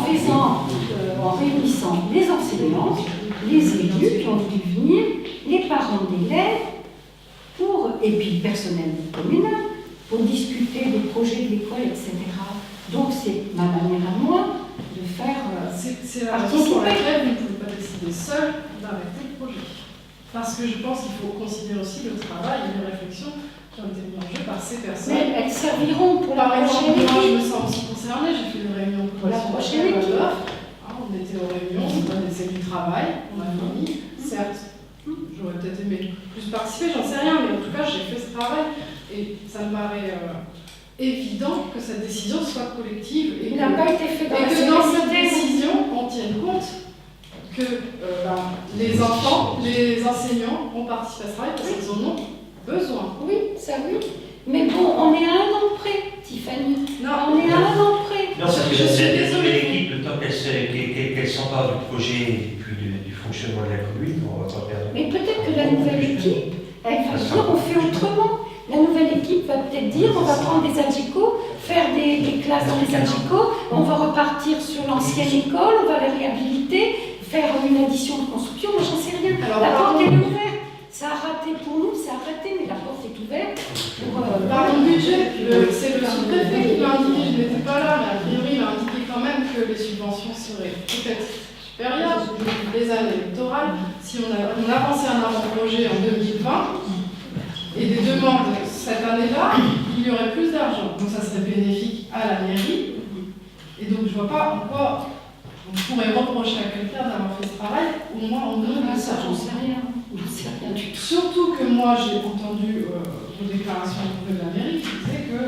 réunissant les enseignants, les élus qui ont voulu venir, les parents d'élèves, et puis le personnel communal, pour discuter des projets de l'école, etc. Donc c'est ma manière à moi de faire C'est la raison pour laquelle vous ne pouvez pas décider seul d'arrêter le projet. Parce que je pense qu'il faut considérer aussi le travail et les réflexions qui ont été mises en jeu par ces personnes. Mais elles serviront pour la prochaine équipe. Moi, je me sens aussi concernée. J'ai fait une réunion pour la prochaine équipe. On était aux réunions, on a des élus de travail, on a fini. Certes, j'aurais peut-être aimé plus participer, j'en sais rien, mais en tout cas, j'ai fait ce travail. Et ça me paraît évident que cette décision soit collective et n'a pas été fait que dans cette décision, on tienne compte que les enfants, les enseignants ont participé à ce travail parce qu'ils en ont besoin. Oui, ça oui. Mais bon, on est à un an près, Tiffany. Non, on est à un an près. Non, parce que la nouvelle équipe, le temps qu'elle s'empare du projet et puis du fonctionnement de la commune, on va pas perdre. Mais peut-être que la nouvelle équipe, elle va dire on fait autrement. La nouvelle équipe va peut-être dire on va prendre des adjicos, faire des classes dans les adjicos, on va repartir sur l'ancienne école, on va les réhabiliter, faire une addition de construction, moi j'en sais rien. Alors, la porte est ouverte. Ça a raté pour nous, ça a raté, mais la porte est ouverte. Par le budget, c'est le sous-préfet qui l'a indiqué, je n'étais pas là, mais a priori il a indiqué quand même que les subventions seraient peut-être supérieures les années électorales. Si on avançait un avant-projet en 2020 et des demandes cette année-là, il y aurait plus d'argent. Donc ça serait bénéfique à la mairie. Et donc je ne vois pas en quoi on pourrait reprocher à quelqu'un d'avoir fait ce travail, au moins en nom de ça. J'en sais rien. Surtout que moi j'ai entendu vos déclarations auprès de la mairie qui disaient que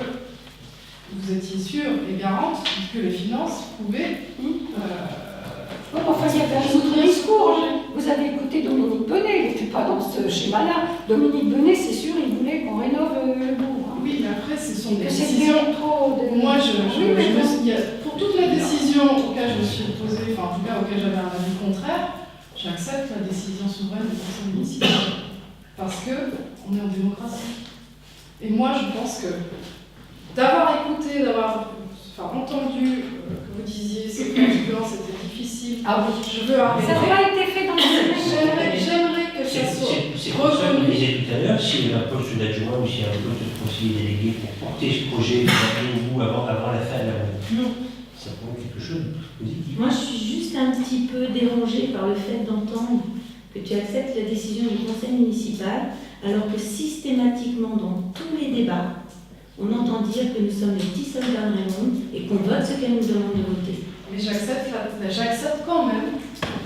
vous étiez sûre et garante que les finances pouvaient. Enfin, il y avait un autre discours. Vous avez écouté Dominique Benet, il n'était pas dans ce schéma-là. Dominique Benet, c'est sûr, il voulait qu'on rénove le bourg. Oui, mais après, ce sont des décisions trop. Moi, pour toutes les décisions auxquelles je me suis opposée, enfin en tout cas auxquelles j'avais un avis contraire, j'accepte la décision souveraine du conseil municipal. Parce qu'on est en démocratie. Et moi, je pense que d'avoir écouté, d'avoir entendu que vous disiez c'est fatigant, c'était difficile. Ah oui, je veux arrêter. Ça n'a pas été fait dans les J'aimerais que ça soit. C'est comme ça qu'on disait tout à l'heure, s'il y a un poste d'adjoint ou s'il y a un poste de conseiller délégué pour porter ce projet au bout avant la fin de la mandature, ça pourrait être quelque chose de positif. Moi, je suis juste un petit peu dérangée par le fait d'entendre que tu acceptes la décision du conseil municipal, alors que systématiquement, dans tous les débats, on entend dire que nous sommes les petits soldats de Raymond et qu'on vote ce qu'elle nous demande de voter. Mais j'accepte quand même.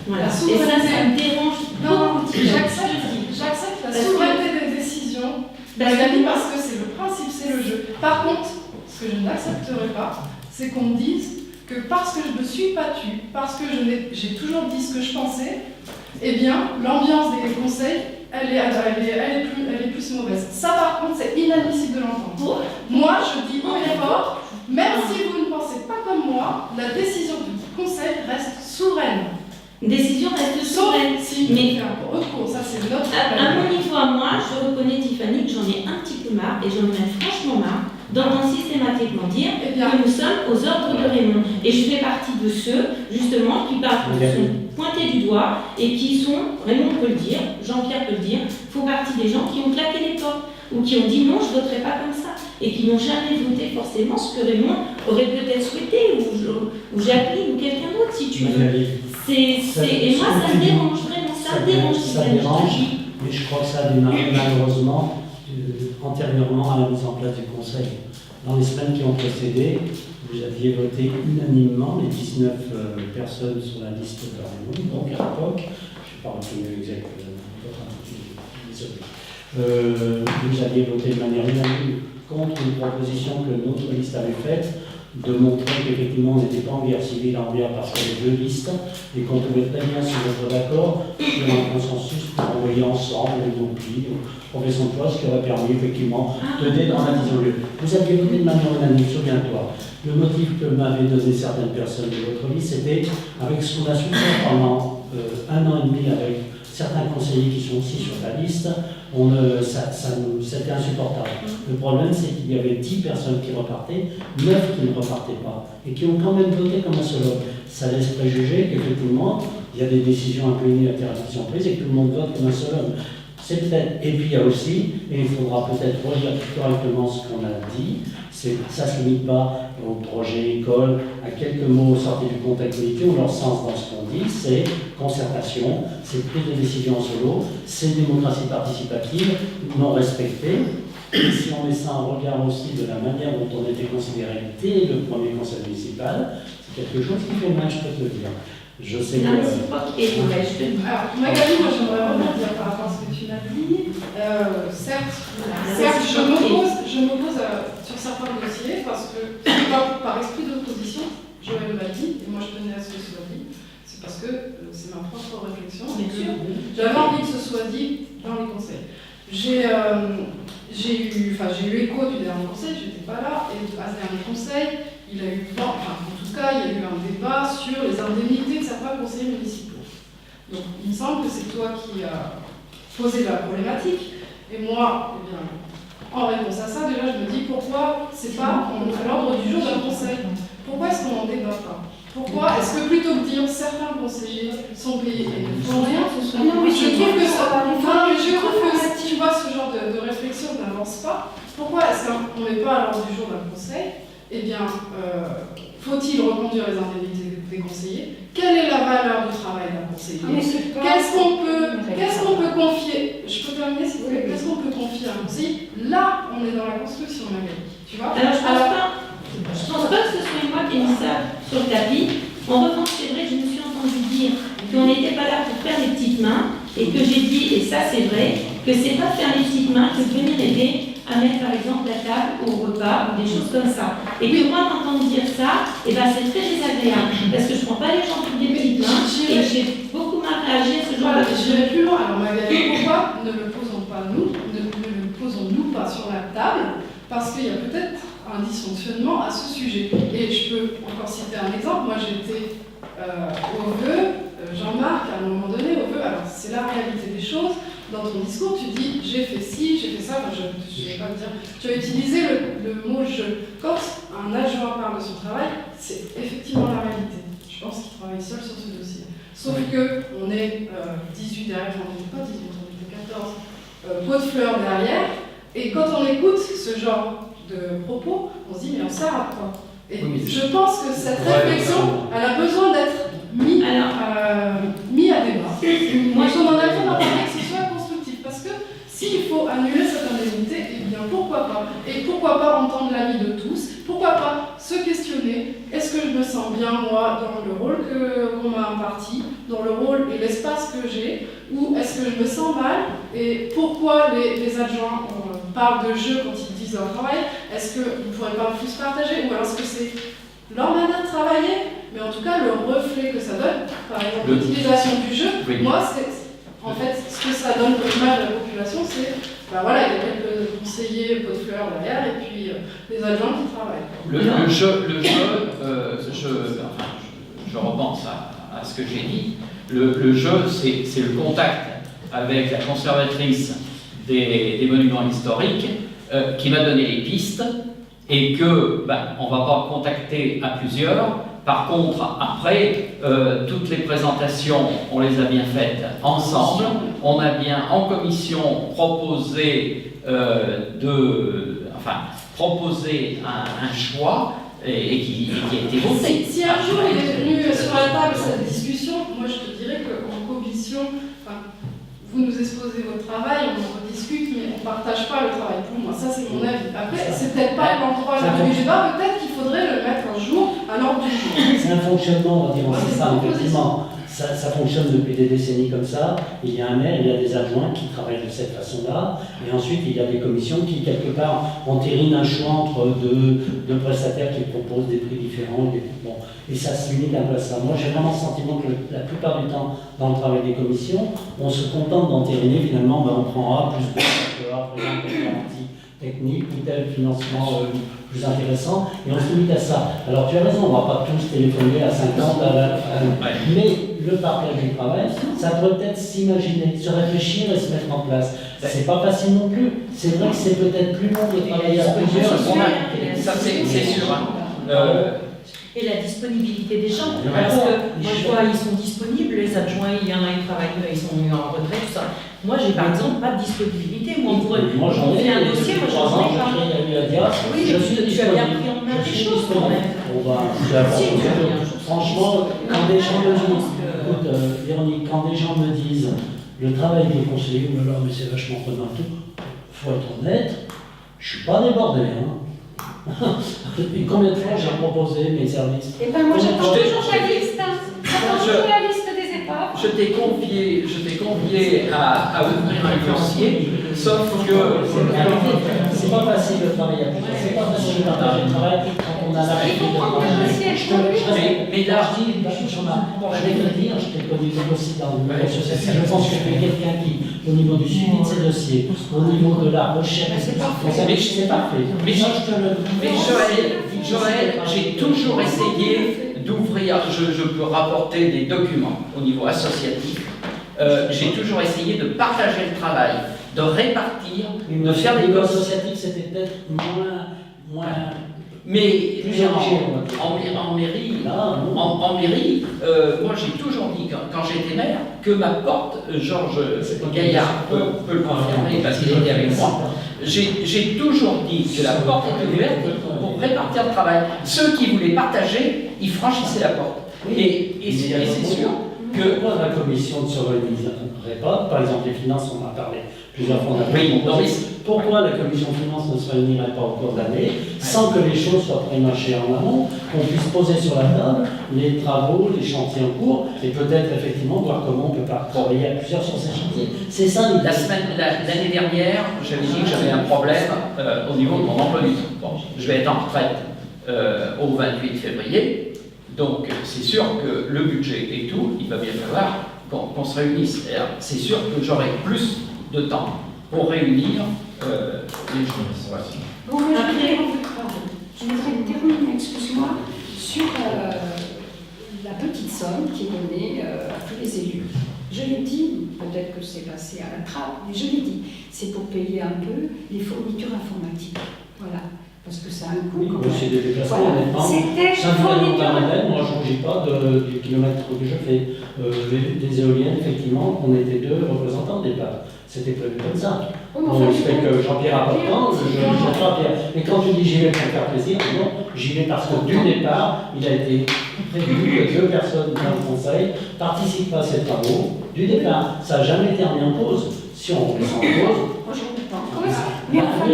Voilà. La souveraineté. Et ça me dérange. Non, j'accepte la souveraineté des décisions. Parce que c'est le principe, c'est le jeu. Par contre, ce que je n'accepterai pas, c'est qu'on me dise que parce que je me suis battue, parce que j'ai toujours dit ce que je pensais, eh bien, l'ambiance des conseils elle est plus mauvaise. Ça, par contre, c'est inadmissible de l'entendre. Moi, je dis haut et fort, même si vous ne pensez pas comme moi, la décision du Conseil reste souveraine. Une décision reste souveraine. Si, mais fait un recours, ça c'est notre à mon niveau à moi, je reconnais, Tiffany, que j'en ai un petit peu marre, et j'en ai franchement marre, d'entendre systématiquement dire que nous sommes aux ordres de Raymond. Et je fais partie de ceux, justement, qui sont pointés du doigt et qui sont, Raymond peut le dire, Jean-Pierre peut le dire, font partie des gens qui ont claqué les portes ou qui ont dit non, je ne voterai pas comme ça, et qui n'ont jamais voté forcément ce que Raymond aurait peut-être souhaité, ou Jacqueline, ou quelqu'un d'autre, si tu veux. Et moi, ça me dérange, vraiment, ça me dérange. Ça dérange, mais je crois que ça a démarré malheureusement antérieurement à la mise en place du Conseil. Dans les semaines qui ont précédé, vous aviez voté unanimement les 19 personnes sur la liste de Raymond, donc à l'époque, je ne sais pas retenu exactement, désolé. Vous aviez voté de manière unanime contre une proposition que notre liste avait faite, de montrer qu'effectivement on n'était pas en guerre civile, en guerre parce qu'il y avait deux listes, et qu'on pouvait très bien se mettre d'accord sur un consensus pour envoyer ensemble les complis aux professions de foi, ce qui aurait permis effectivement de dédramatiser le lieu. Vous aviez voté de manière unanime, souviens-toi. Le motif que m'avaient donné certaines personnes de votre liste, c'était avec ce qu'on a su faire pendant 1 an et demi avec certains conseillers qui sont aussi sur la liste, c'était insupportable. Le problème, c'est qu'il y avait 10 personnes qui repartaient, 9 qui ne repartaient pas, et qui ont quand même voté comme un seul homme. Ça laisse préjuger qu'effectivement, il y a des décisions un peu unilatérales qui sont prises et que tout le monde vote comme un seul homme. C'est peut-être, et puis il y a aussi, et il faudra peut-être relire correctement ce qu'on a dit, ça ne se limite pas au projet école, à quelques mots sortis du contexte politique, ou leur sens dans ce qu'on dit, c'est concertation, c'est prise de décision en solo, c'est démocratie participative non respectée. Et si on met ça en regard aussi de la manière dont on était considéré dès le premier conseil municipal, c'est quelque chose qui fait mal, je peux te le dire. Je sais non, que... mais c'est pas et ouais, je te dis. Alors, Magali, moi j'aimerais rebondir par rapport à ce que tu m'as dit. Certes, je m'oppose sur certains dossiers parce que, par esprit d'opposition, Joël m'a dit, et moi je tenais à ce que ce soit dit, c'est parce que c'est ma propre réflexion, et que j'avais envie que ce soit dit dans les conseils. J'ai eu écho du dernier conseil, j'étais pas là, et à ce dernier conseil, il a eu en tout cas, il y a eu un débat sur les indemnités de certains conseillers municipaux. Donc, il me semble que c'est toi qui as posé la problématique, et moi, eh bien, en réponse à ça, déjà, je me dis pourquoi c'est pas à l'ordre du jour d'un conseil. Pourquoi est-ce qu'on n'en débat pas? Pourquoi est-ce que plutôt que de dire certains conseillers sont payés et ne font rien, je trouve que si tu vois ce genre de réflexion n'avance pas, pourquoi est-ce qu'on n'est pas à l'ordre du jour d'un conseil? Eh bien, faut-il reconduire les indemnités des conseillers? Quelle est la valeur du travail d'un conseiller? Qu'est-ce qu'on peut confier? Je peux terminer s'il vous plaît. Qu'est-ce qu'on peut confier à un conseiller? Là, on est dans la construction, Magali. Tu vois? Alors, je pense pas que ce soit moi qui ai mis ça sur le tapis. En revanche, c'est vrai que je me suis entendu dire qu'on n'était pas là pour faire les petites mains et que j'ai dit, et ça c'est vrai, que c'est pas faire les petites mains que de venir aider à mettre par exemple la table au repas ou des choses comme ça. Et que moi m'entendre dire ça, et ben c'est très désagréable parce que je prends pas les gens pour des petites mains et j'ai beaucoup mal réagi à ce genre de choses. J'irai plus loin. Alors Magali, pourquoi ne le posons pas nous, ne le posons-nous pas sur la table? Parce qu'il y a peut-être un dysfonctionnement à ce sujet. Et je peux encore citer un exemple. Moi j'étais au vœu, Jean-Marc, à un moment donné, au vœu, alors c'est la réalité des choses. Dans ton discours, tu dis j'ai fait ci, j'ai fait ça, enfin, je ne vais pas te dire. Tu as utilisé le mot je. Quand un adjoint parle de son travail, c'est effectivement la réalité. Je pense qu'il travaille seul sur ce dossier. Sauf qu'on est 18 derrière, enfin, on n'est pas 18, on était 14 pots de fleurs derrière. Et quand on écoute ce genre de propos, on se dit mais on sert à quoi? Et je pense que cette réflexion, elle a besoin d'être mise à débat. Moi, je m'en ai besoin d'en que ce soit constructif. Parce que s'il faut annuler cette indemnité, eh bien pourquoi pas? Et pourquoi pas entendre l'avis de tous? Pourquoi pas se questionner? Est-ce que je me sens bien, moi, dans le rôle qu'on m'a imparti, dans le rôle et l'espace que j'ai? Ou est-ce que je me sens mal? Et pourquoi les adjoints parlent de jeu quand ils disent leur travail? Est-ce qu'ils ne pourraient pas plus partager? Ou alors est-ce que c'est leur manière de travailler? Mais en tout cas, le reflet que ça donne, par exemple, l'utilisation du jeu, moi, c'est en fait ce que ça donne comme image à la population, c'est, ben voilà, il y a quelques conseillers pot de fleurs derrière, et puis des adjoints qui travaillent. Je repense à ce que j'ai dit. Le jeu, c'est le contact avec la conservatrice des monuments historiques qui m'a donné les pistes et que on ne va pas contacter à plusieurs. Par contre, après, toutes les présentations, on les a bien faites ensemble. On a bien en commission proposé proposer un choix et qui a été voté. Si un jour il est venu sur la table cette discussion, moi je te dirais qu'en commission, vous nous exposez votre travail, on en rediscute, mais on ne partage pas le travail pour moi. Ça, c'est mon avis. Après, c'est peut-être pas l'endroit du débat, peut-être qu'il faudrait le mettre un jour à l'ordre du jour. C'est un fonctionnement, on va dire, c'est ça, effectivement. Ça fonctionne depuis des décennies comme ça. Il y a un maire, il y a des adjoints qui travaillent de cette façon-là. Et ensuite, il y a des commissions qui, quelque part, entérinent un choix entre deux prestataires qui proposent des prix différents. Et ça se limite un peu à ça. Moi, j'ai vraiment le sentiment que la plupart du temps, dans le travail des commissions, on se contente d'entériner. Finalement, on prend A plus B, A présente une garantie technique ou tel financement plus intéressant, et on se limite à ça. Alors tu as raison, on ne va pas tous téléphoner à 50, mais le partage du travail, ça peut peut-être s'imaginer, se réfléchir et se mettre en place. C'est pas facile non plus. C'est vrai que c'est peut-être plus long de travailler à plusieurs. Ça, c'est sûr. Et la disponibilité des gens, parce que moi je vois, ils sont disponibles, les adjoints, il y en a qui travaillent, ils sont en retraite, tout ça. Moi j'ai par exemple pas de disponibilité. Moi j'en ai un dossier, moi j'en ai pas. Oui, tu as bien pris en main des choses quand même. Franchement, quand des gens me disent, écoute Véronique, quand des gens me disent le travail des conseillers, mais c'est vachement prenant tout, faut être honnête, je suis pas débordé. Et combien de fois j'ai proposé mes services? Eh bien, moi, j'attends toujours la liste. J'attends toujours la liste des épaves. Je t'ai convié à ouvrir un dossier, sauf que c'est pas facile de travailler à plusieurs. C'est pas facile de partager le travail quand on a l'habitude de travailler. Mais là, je vais te le dire, je t'ai connu aussi dans l'association. Je pense que tu es quelqu'un qui, au niveau du suivi de ces dossiers, au niveau de la recherche, c'est parfait. Mais Joël, j'ai toujours essayé d'ouvrir, je peux rapporter des documents au niveau associatif, j'ai toujours essayé de partager le travail, de répartir, de faire des niveau associatif, c'était peut-être moins mais en mairie, moi j'ai toujours dit, quand j'étais maire, que ma porte, Georges Gaillard peut le confirmer parce qu'il était avec moi, j'ai toujours dit que la porte était ouverte pour répartir le travail. Ceux qui voulaient partager, ils franchissaient la porte. Et c'est sûr que... Pourquoi la commission ne se réunirait pas? Par exemple, les finances, on en a parlé plusieurs fois. Pourquoi la commission finances ne se réunirait pas au cours de l'année, sans que les choses soient prémâchées en amont, qu'on puisse poser sur la table les travaux, les chantiers en cours, et peut-être effectivement voir comment on peut travailler à plusieurs sur ces chantiers. C'est ça l'idée. L'année dernière, j'avais dit que j'avais un problème au niveau de mon emploi du temps. Bon, je vais être en retraite au 28 février. Donc, c'est sûr que le budget et tout, il va bien falloir qu'on se réunisse. C'est sûr que j'aurai plus de temps pour réunir les choses. Bon, je voudrais terminer, excuse-moi, sur la petite somme qui est donnée à tous les élus. Je l'ai dit, peut-être que c'est passé à la trappe, mais je l'ai dit, c'est pour payer un peu les fournitures informatiques. Voilà. Parce que ça a un coût. Oui, c'est des déplacements, honnêtement. Moi, je ne rougis pas du kilomètre que je fais. Des éoliennes, effectivement, on était 2 représentants au départ. C'était prévu comme ça. On fait que Jean-Pierre apportant, je Jean-Pierre. Et quand tu dis j'y vais pour faire plaisir, non, j'y vais parce que du départ, il a été prévu que 2 personnes dans le conseil participent à ces travaux. Du départ, ça n'a jamais été remis en cause. Si on remet ça en cause, moi je ne remets pas en cause. Mais enfin, on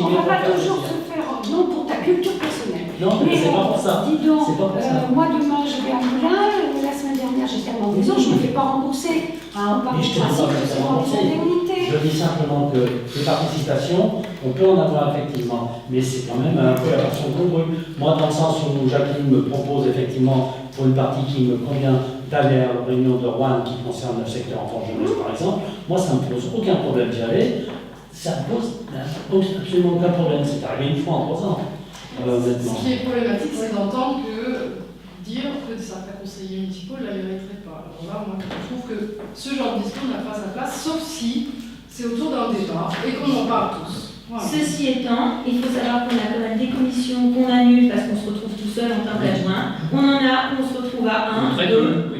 ne va pas toujours se faire non pour ta culture personnelle. Non, mais c'est pas pour ça. Dis donc, moi demain je vais à Moulins, la semaine dernière j'étais à Montmaison, je ne me fais pas rembourser. Mais je te dis pas que c'est remboursé. Je dis simplement que les participations, on peut en avoir effectivement, mais c'est quand même un peu la version congrue. Moi, dans le sens où Jacqueline me propose effectivement, pour une partie qui me convient, d'aller à la réunion de Rouen qui concerne le secteur enfant-jeunesse, par exemple, moi, ça ne me pose aucun problème d'y aller. Ça ne pose absolument aucun problème. C'est arrivé une fois en 3 ans, honnêtement. Ce qui est problématique, c'est d'entendre dire que certains conseillers municipaux ne la mériteraient pas. Alors là, moi, je trouve que ce genre de discours n'a pas sa place, sauf si c'est autour d'un débat et qu'on en parle tous. Voilà. Ceci étant, il faut savoir qu'on a quand même des commissions qu'on annule parce qu'on se retrouve tout seul en tant qu'adjoint. On en a, on se retrouve à 1, 2.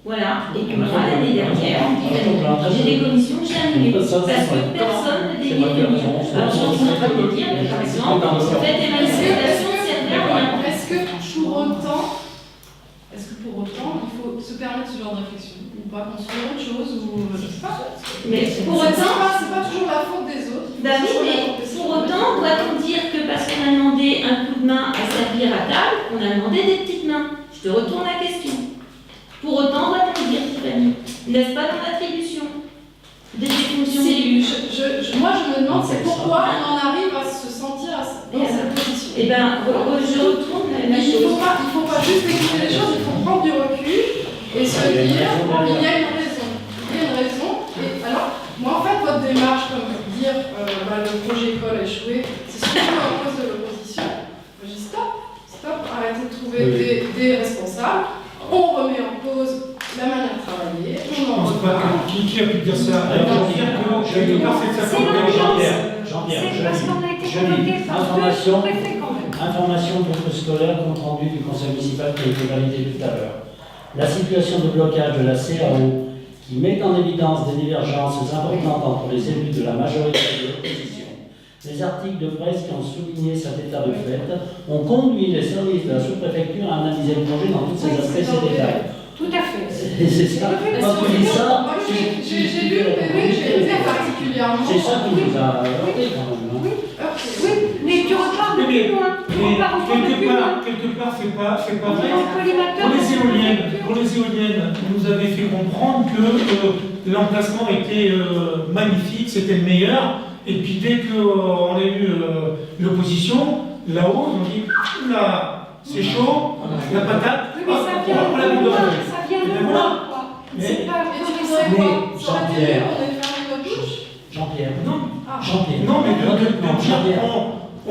Voilà, et que moi, l'année dernière, j'ai des commissions que j'ai annulées parce que personne ne délivre de mieux. Alors, je suis en train de dire, par exemple, faites des manifestations, serveur, rien. Est-ce que pour autant, il faut se permettre ce genre de réflexion ou pas construire autre chose ou je sais pas. Mais pour autant, c'est pas toujours la faute des autres. David, mais pour autant, doit-on dire que parce qu'on a demandé un coup de main à servir à table, on a demandé des petites mains? Je te retourne la question. Pour autant, doit-on dire, Tiffany, n'est-ce pas dans l'attribution des fonctions d'élus? Moi, je me demande, c'est pourquoi on en arrive à se sentir dans cette position. Eh bien, je retourne la Il chose. ne faut pas juste écouter les choses, il faut prendre du recul et se dire, il y a une raison. Il y a une raison. Et alors, moi, en fait, votre démarche, comme dire le projet école a échoué, c'est surtout à cause de l'opposition. Je dis stop, arrêtez de trouver des responsables. On remet en cause la manière de travailler, on en reparle. Qui a pu dire ça? Jean-Pierre, C'est parce qu'on a été convoqué par deux sous-préfets quand même. Information groupe scolaire, compte rendu du conseil municipal qui a été validé tout à l'heure. La situation de blocage de la CAO qui met en évidence des divergences importantes entre les élus de la majorité et de l'opposition. Les articles de presse qui ont souligné cet état de fait ont conduit les services de la sous-préfecture à analyser le projet dans tous ses aspects et ses détails. Tout à fait. C'est ça. Quand tu dis ça, j'ai lu le PV, j'ai été particulièrement. c'est ça qui nous a heurté quand même. Oui, mais tu repars de plus loin. Tu repars encore de plus loin. Quelque part, c'est pas vrai. Pour les éoliennes, vous nous avez fait comprendre que l'emplacement était magnifique, c'était le meilleur. Et puis dès qu'on a eu l'opposition, là-haut, on dit oula, c'est chaud, la patate. Oui, mais ça vient de loin. Ça vient de loin, quoi. C'est pas Jean-Pierre. Jean-Pierre, non, mais de dire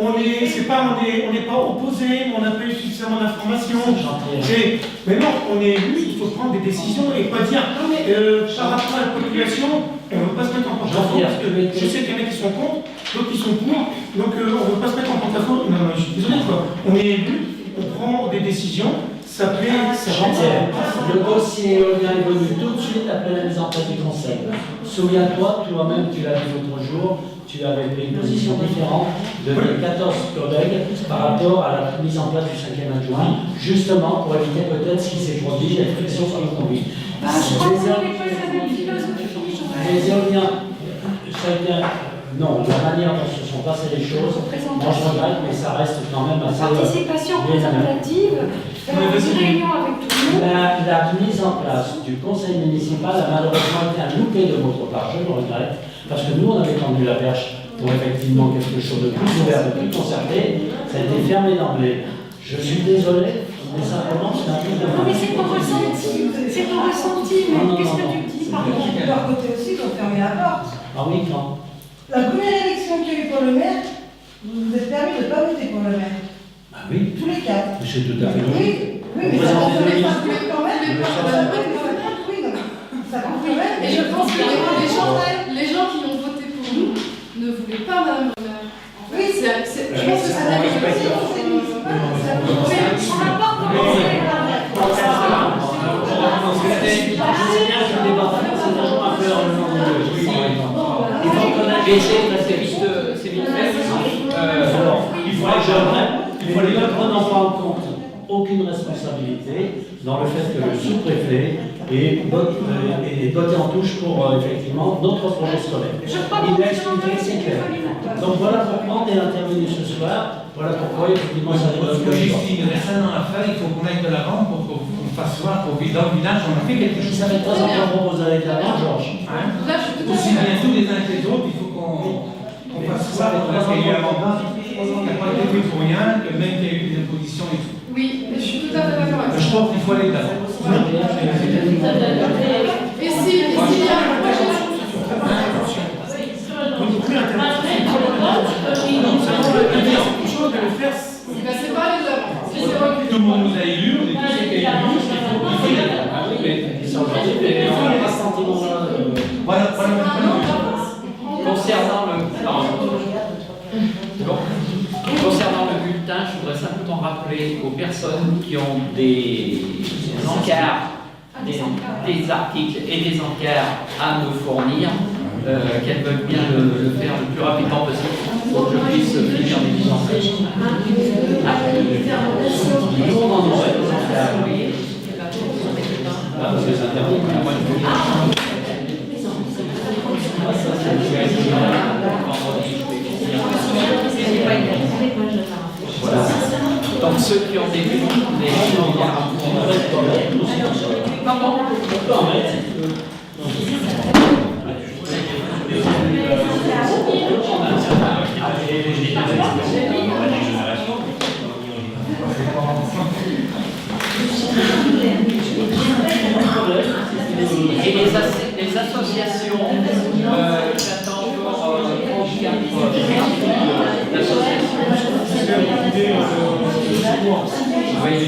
on n'est pas opposé, on n'a pas eu suffisamment d'informations. Mais non, on est élu, il faut prendre des décisions et pas dire par rapport à la population, on ne veut pas se mettre en porte-à-faux, parce que je sais qu'il y en a qui sont contre, d'autres qui sont pour, donc on ne veut pas se mettre en porte-à-faux. Non, je suis désolé, quoi. On est élu, on prend des décisions, ça plaît, ça Jean-Pierre, le dossier éolien est venu tout de suite après la mise en place du conseil. Souviens-toi, toi-même, tu l'as dit l'autre jour, tu avais pris une position différente de tes 14 collègues par rapport à la mise en place du 5e adjoint, justement pour éviter peut-être ce qui s'est produit, les frictions sur le conduit. Je crois qu'on n'est pas la même philosophie. Les éoliens, ça a été non, la manière dont se sont passées les choses, moi je regrette, mais ça reste quand même assez. Participation représentative, faire une réunion avec tout le monde. La mise en place du conseil municipal a malheureusement été un loupé de votre part, je le regrette, parce que nous on avait tendu la perche pour effectivement quelque chose de plus ouvert, de plus concerté, ça a été fermé d'emblée. Je suis désolé, mais simplement c'est un peu de. Non, mais c'est ton ressenti, mais qu'est-ce que tu dis par De leur côté aussi, ils ont fermé la porte. Ah oui, quand La première élection qu'il y a eu pour le maire, vous vous êtes permis de ne pas voter pour le maire. Ah oui, Tous les 4. c'est tout à fait logique. Oui, mais ça comprenait pas quand même. Oui, non, ça comprenait. Et je pense que les gens qui ont voté pour nous ne voulaient pas Madame le maire. Oui, je pense que ça n'a pas été On n'a pas commencé. Il faut les prendre en compte aucune responsabilité dans le fait que le sous-préfet ait voté en touche pour effectivement notre projet scolaire. Il a expliqué, c'est clair. Donc voilà pourquoi on est intervenu ce soir, voilà pourquoi effectivement ça Moi, ce que j'estime, il reste un an à faire, il faut qu'on aille de l'avant pour qu'on fasse voir qu'au dans le village, on a fait quelque chose. Ça fait 3 ans qu'on propose d'aller de l'avant, Georges. Là, je suis tout à Aussi fait bien tous les uns que les autres, il faut qu'on fasse voir qu'il y a un moment, il n'y a pas été fait pour rien, que même qu'il y a eu des impositions et tout. Oui, mais je suis tout à fait d'accord avec ça. Je pense qu'il faut aller de l'avant. Et s'il y a un projet c'est pas les œuvres. Tout le monde nous a élus, on est tous élus, il faut qu'il y ait. Ah oui, mais ils sont gentils, mais on n'a pas ce sentiment-là. Voilà. Concernant le bulletin, je voudrais simplement rappeler aux personnes qui ont des encarts, des articles et des encarts à me fournir, qu'elles veulent bien le faire le plus rapidement possible pour que je puisse finir les licences. Voilà. Donc ceux qui ont des et les associations, j'attends encore 34 associations. Oui.